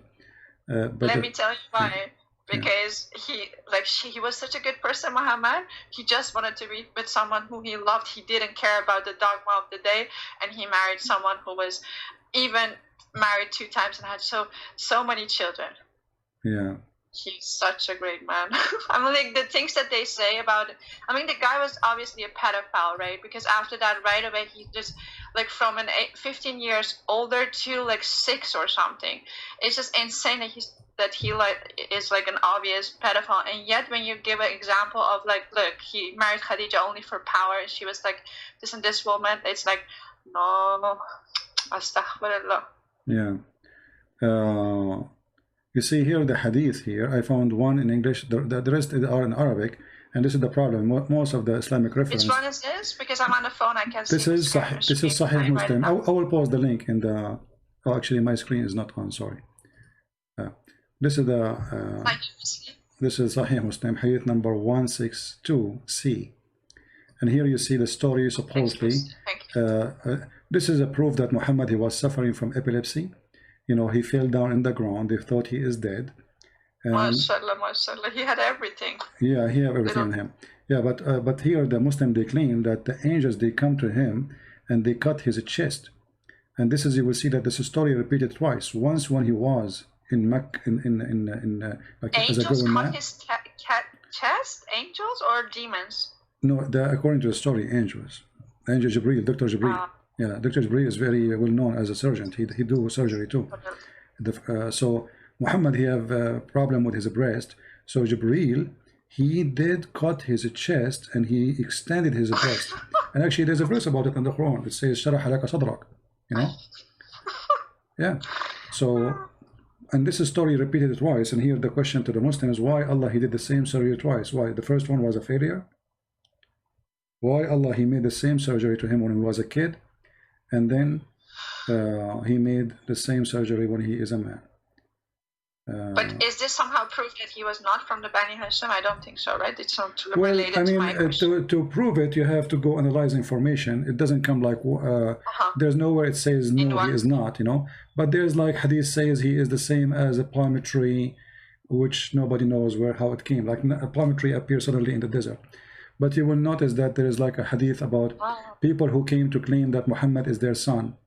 But let me tell you why. Because he was such a good person, Muhammad. He just wanted to be with someone who he loved. He didn't care about the dogma of the day, and he married someone who was even married 2 times and had so many children. Yeah. He's such a great man. I mean, like the things that they say about it. I mean, the guy was obviously a pedophile, right? Because after that, right away, he just like from 15 years older to like 6 or something. It's just insane that he is like an obvious pedophile, and yet when you give an example of like, look, he married Khadija only for power, and she was like this and this woman, it's like, no, astaghfirullah. Yeah. You see here the hadith here, I found one in English, the rest are in Arabic, and this is the problem. Most of the Islamic reference. Which one is this? Because I'm on the phone, I can't see. This is Sahih Muslim. I will post the link in the. Oh, actually, my screen is not on. Sorry. This is Sahih Muslim, hadith number 162C, and here you see the story supposedly. This is a proof that Muhammad he was suffering from epilepsy. You know, he fell down in the ground. They thought he is dead, MashaAllah, MashaAllah. He had everything. Yeah, he had everything in him. Yeah, but here the Muslim, they claim that the angels, they come to him and they cut his chest. And this is, you will see that this story repeated twice. Once when he was in Mecca, like as a Angels grown cut man. his chest? Angels or demons? No, according to the story, angels. Angel Jibreel, Dr. Jibreel. Yeah, Dr. Jibreel is very well known as a surgeon. He do surgery too. So Muhammad, he have a problem with his breast. So Jibreel, he did cut his chest and he extended his breast. And actually, there's a verse about it in the Quran. It says, "Sharah laka sadrak." You know? Yeah. So, and this story repeated twice. And here the question to the Muslim is, why Allah, he did the same surgery twice? Why? The first one was a failure. Why Allah, he made the same surgery to him when he was a kid, and then he made the same surgery when he is a man. But is this somehow proof that he was not from the Bani Hashim? I don't think so, right? It's not well, related I mean, to my question. to prove it, you have to go analyze information. It doesn't come like, there's nowhere it says, no, he is not, you know. But there's like hadith says he is the same as a palm tree, which nobody knows how it came. Like a palm tree appears suddenly in the desert. But you will notice that there is like a hadith about people who came to claim that Muhammad is their son.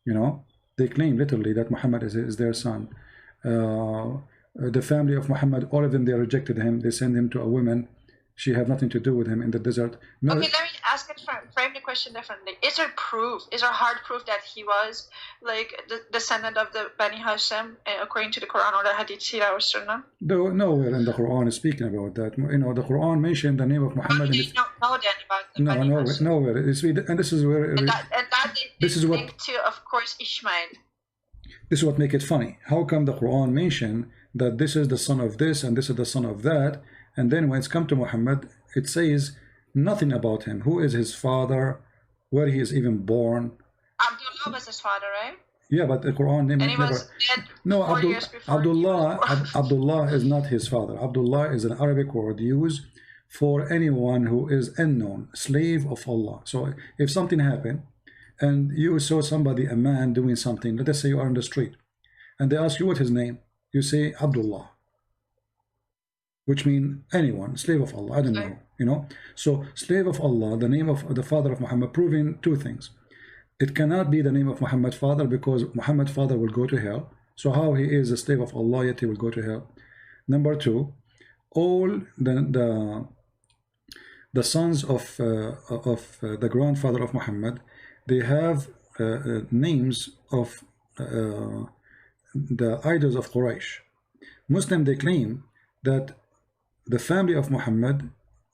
You know, they claim literally that Muhammad is their son. The family of Muhammad, all of them, they rejected him. They sent him to a woman. She had nothing to do with him in the desert. No, okay, let me ask it, frame the question differently. Is there proof, is there hard proof that he was like the descendant of the Bani Hashim according to the Quran or the Hadith, Sirah or Sunnah? Nowhere in the Quran is speaking about that. You know, the Quran mentioned the name of Muhammad. How do you know then about the Bani Hashim? Nowhere. And this is where. This is what to, of course, Ishmael. This is what makes it funny. How come the Quran mentioned that this is the son of this and this is the son of that, and then when it's come to Muhammad, it says nothing about him. Who is his father? Where he is even born? Abdullah was his father, right? Yeah, but the Quran never. Was dead no, 4 years before Abdullah is not his father. Abdullah is an Arabic word used for anyone who is unknown, slave of Allah. So if something happened, and you saw somebody, a man doing something, let us say you are on the street, and they ask you what his name, you say Abdullah, which means anyone, slave of Allah, I don't know, you know. So slave of Allah, the name of the father of Muhammad, proving two things. It cannot be the name of Muhammad's father because Muhammad's father will go to hell. So how he is a slave of Allah yet he will go to hell? Number two, all the sons of the grandfather of Muhammad, they have names of the idols of Quraysh. Muslim, they claim that the family of Muhammad,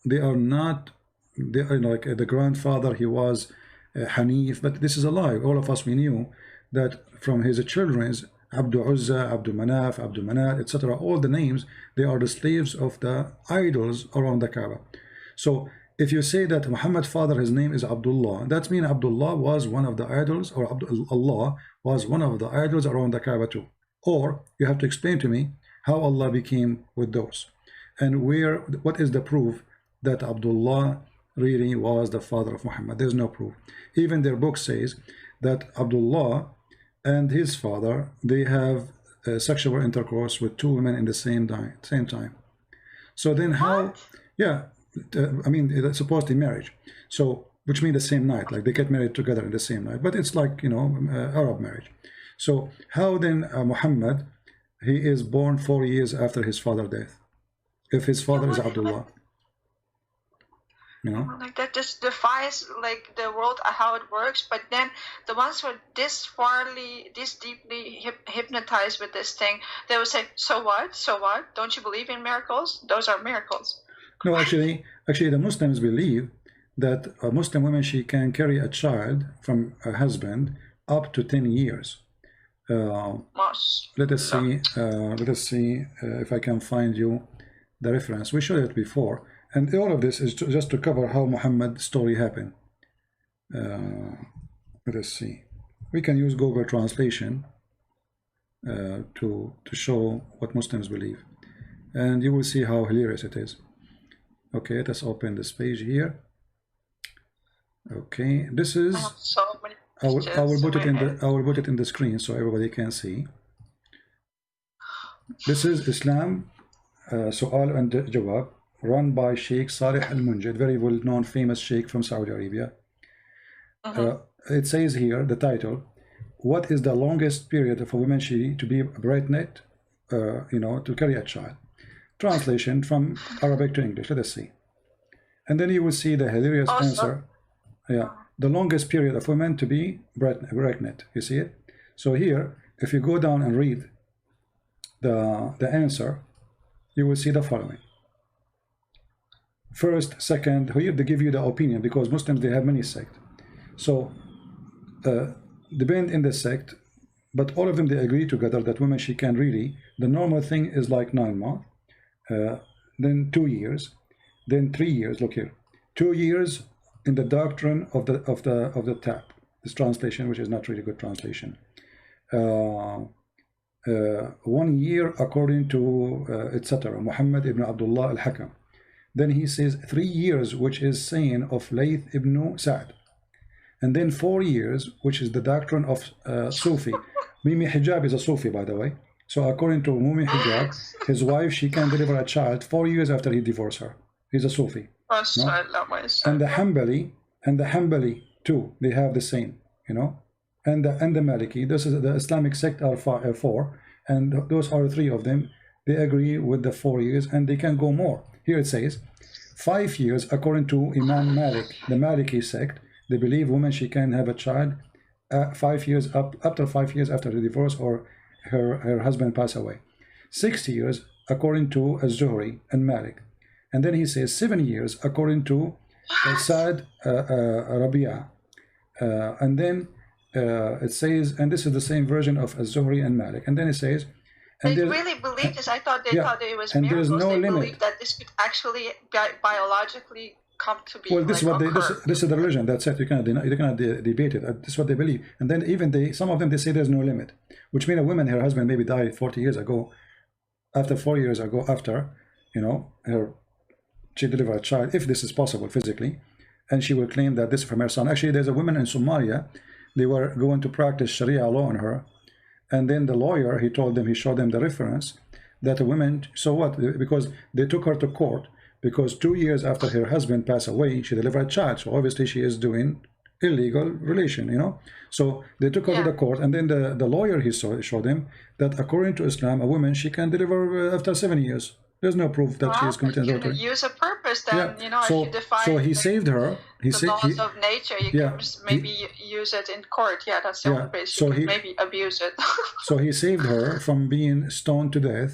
they are like the grandfather, he was Hanif, but this is a lie. All of us, we knew that from his children's Abdul Uzza, Abdul Manaf, Abdul Manat, etc., all the names, they are the slaves of the idols around the Kaaba. So if you say that Muhammad's father, his name is Abdullah, that means Abdullah was one of the idols, or Allah was one of the idols around the Kaaba too. Or you have to explain to me how Allah became with those. And what is the proof that Abdullah really was the father of Muhammad? There's no proof. Even their book says that Abdullah and his father, they have sexual intercourse with two women in the same time. So then how, yeah, I mean, it's supposedly marriage. So, which means the same night, like they get married together in the same night, but it's like, you know, Arab marriage. So how then Muhammad, he is born 4 years after his father's death, if his father is Abdullah? You know? Like that just defies like the world how it works. But then the ones who are this deeply hypnotized with this thing, they will say, so what? So what? Don't you believe in miracles? Those are miracles. No, actually the Muslims believe that a Muslim woman, she can carry a child from a husband up to 10 years. Let us see if I can find you the reference. We showed it before, and all of this is just to cover how Muhammad's story happened. Let us see. We can use Google Translation to show what Muslims believe, and you will see how hilarious it is. Okay, let us open this page here. Okay, this is. I will put it in the screen so everybody can see. This is Islam Su'al and Jawab, run by Sheikh Salih Al-Munjid, very well-known famous sheikh from Saudi Arabia. It says here, the title, what is the longest period for women to be pregnant, to carry a child? Translation from Arabic to English. Let us see. And then you will see the hilarious answer. Yeah, the longest period of women to be pregnant. You see it? So here, if you go down and read the answer, you will see the following. First, second, here they give you the opinion, because Muslims, they have many sects. So depend in the sect, but all of them, they agree together that women, she can really, the normal thing is like 9 months, then 2 years, then 3 years. Look here, 2 years in the doctrine of the tap, this translation, which is not really good translation. 1 year according to etc. Muhammad ibn Abdullah al-Hakam. Then he says 3 years, which is saying of Layth ibn Sa'd. And then 4 years, which is the doctrine of Sufi. Mimi Hijab is a Sufi, by the way. So according to Mimi Hijab, his wife, she can deliver a child 4 years after he divorced her. He's a Sufi. No? And the Hanbali too, they have the same, and the Maliki. This is the Islamic sect are 4, and those are 3 of them. They agree with the 4 years, and they can go more. Here it says 5 years according to Imam Malik, the Maliki sect. They believe woman, she can have a child 5 years after 5 years after the divorce or her husband pass away. 6 years according to Az-Zuhri and Malik. And then he says 7 years according to Sa'd Rabia. And then it says, and this is the same version of Az-Zuhri and Malik. And then it says, and they really believe this. I thought they thought it was and miracles. There's no they limit. believe that this could actually biologically come to be. Well, this is what this is the religion. That's it. You cannot debate it. This is what they believe. And then even some of them, they say there's no limit, which means a woman, her husband maybe died 40 years ago. After 4 years ago, she delivered a child, if this is possible physically, and she will claim that this is from her son. Actually, there's a woman in Somalia. They were going to practice Sharia law on her, and then the lawyer, he showed them the reference that a woman. So what? Because they took her to court. Because 2 years after her husband passed away, she delivered a child. So obviously she is doing illegal relation, So they took her to the court, and then the lawyer, he showed him that according to Islam, a woman, she can deliver after 7 years. There's no proof that she is committing adultery. Use a purpose, then if you define. So he saved her. The laws of nature, you can maybe use it in court. Yeah, that's the only place you can maybe abuse it. So he saved her from being stoned to death.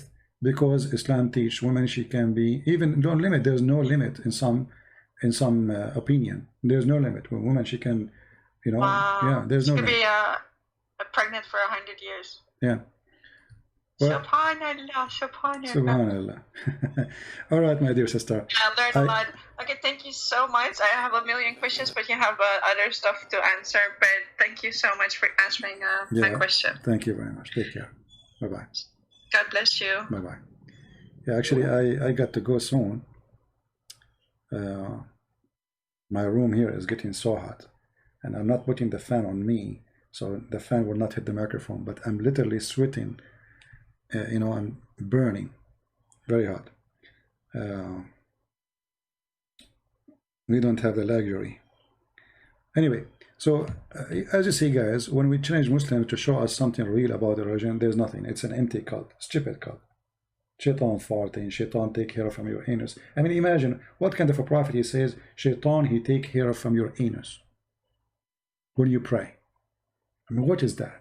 Because Islam teach women, she can be even don't limit. There's no limit in some opinion. There's no limit. When women, she can, there's no limit. She could be pregnant for 100 years. Yeah. Well, Subhanallah. All right, my dear sister. I learned a lot. Okay, thank you so much. I have a million questions, but you have other stuff to answer. But thank you so much for answering my question. Thank you very much. Take care. Bye-bye. God bless you. Bye-bye. Yeah, actually, I got to go soon. My room here is getting so hot, and I'm not putting the fan on me, so the fan will not hit the microphone, but I'm literally sweating. I'm burning. Very hot. We don't have the luxury. Anyway, so as you see, guys, when we change Muslims to show us something real about the religion, there's nothing. It's an empty cult, stupid cult. Shaitan farting, Shaitan take hair from your anus. I mean, imagine what kind of a prophet he says, Shaitan, he take hair from your anus when you pray. I mean, what is that?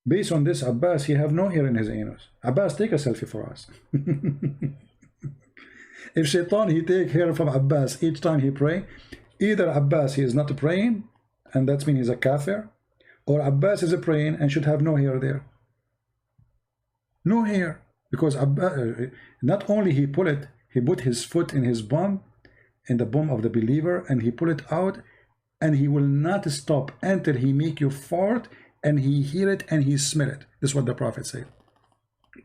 Based on this, Abbas, he have no hair in his anus. Abbas, take a selfie for us. If Shaitan, he take hair from Abbas each time he pray, either Abbas, he is not praying, and that means he's a kafir, or Abbas is praying and should have no hair there. No hair. Because Abbas, not only he put his foot in his bum, in the bum of the believer, and he pull it out, and he will not stop until he make you fart, and he hear it and he smell it. This is what the Prophet said.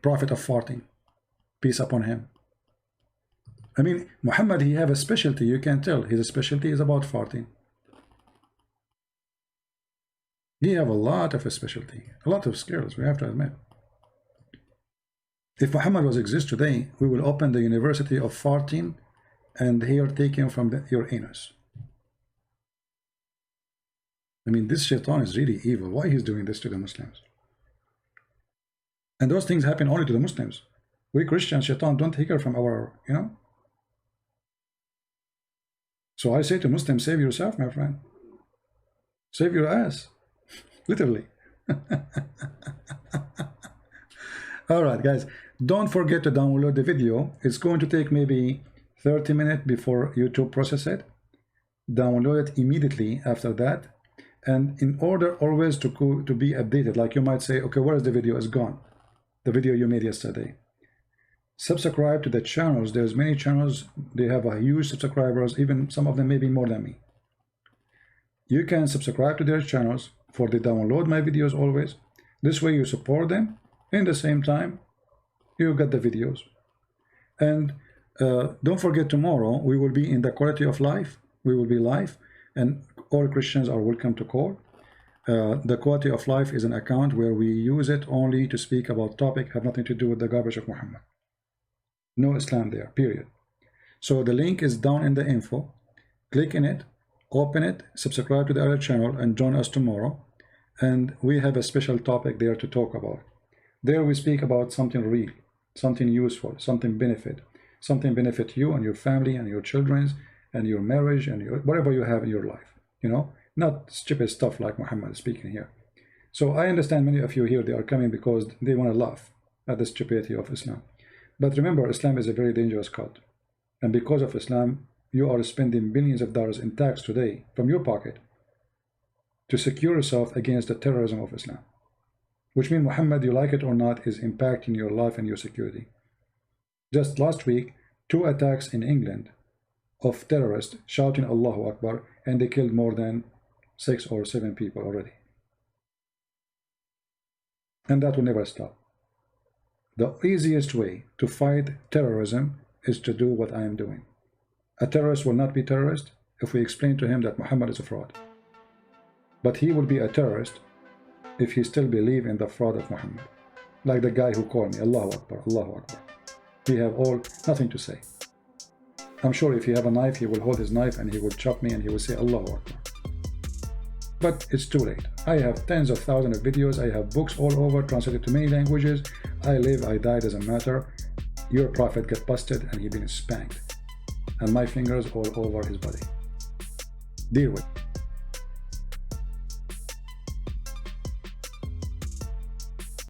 Prophet of farting. Peace upon him. I mean, Muhammad, he have a specialty. You can tell his specialty is about farting. He have a lot of a specialty, a lot of skills, we have to admit. If Muhammad was exist today, we will open the university of farting and hair taken from your anus. I mean, this shaitan is really evil. Why he's doing this to the Muslims? And those things happen only to the Muslims. We Christians, shaitan don't take care from our, you know. So I say to Muslims, save yourself, my friend. Save your ass. Literally. Alright, guys. Don't forget to download the video. It's going to take maybe 30 minutes before YouTube process it. Download it immediately after that. And in order always to be updated, like you might say, okay, where is the video? It's gone. The video you made yesterday. Subscribe to the channels. There's many channels. They have a huge subscribers. Even some of them maybe more than me. You can subscribe to their channels for they download my videos always. This way you support them. In the same time, you get the videos. And don't forget, tomorrow we will be in the quality of life. We will be live, and all Christians are welcome to call. The quality of life is an account where we use it only to speak about topic have nothing to do with the garbage of Muhammad. No Islam there, period. So the link is down in the info. Click in it, open it, subscribe to the other channel, and join us tomorrow. And we have a special topic there to talk about. There we speak about something real, something useful, something benefit you and your family and your children and your marriage and your whatever you have in your life, you know, not stupid stuff like Muhammad is speaking here. So I understand many of you here, they are coming because they want to laugh at the stupidity of Islam. But remember, Islam is a very dangerous cult. And because of Islam, you are spending billions of dollars in tax today from your pocket to secure yourself against the terrorism of Islam. Which means Muhammad, you like it or not, is impacting your life and your security. Just last week, 2 attacks in England of terrorists shouting Allahu Akbar, and they killed more than 6 or 7 people already. And that will never stop. The easiest way to fight terrorism is to do what I am doing. A terrorist will not be terrorist if we explain to him that Muhammad is a fraud. But he will be a terrorist if he still believes in the fraud of Muhammad. Like the guy who called me, Allahu Akbar, Allahu Akbar. We have all nothing to say. I'm sure if he have a knife, he will hold his knife and he will chop me and he will say Allahu Akbar. But it's too late. I have tens of thousands of videos. I have books all over, translated to many languages. I live, I die, doesn't matter. Your prophet get busted and he been spanked. And my fingers all over his body. Deal with it.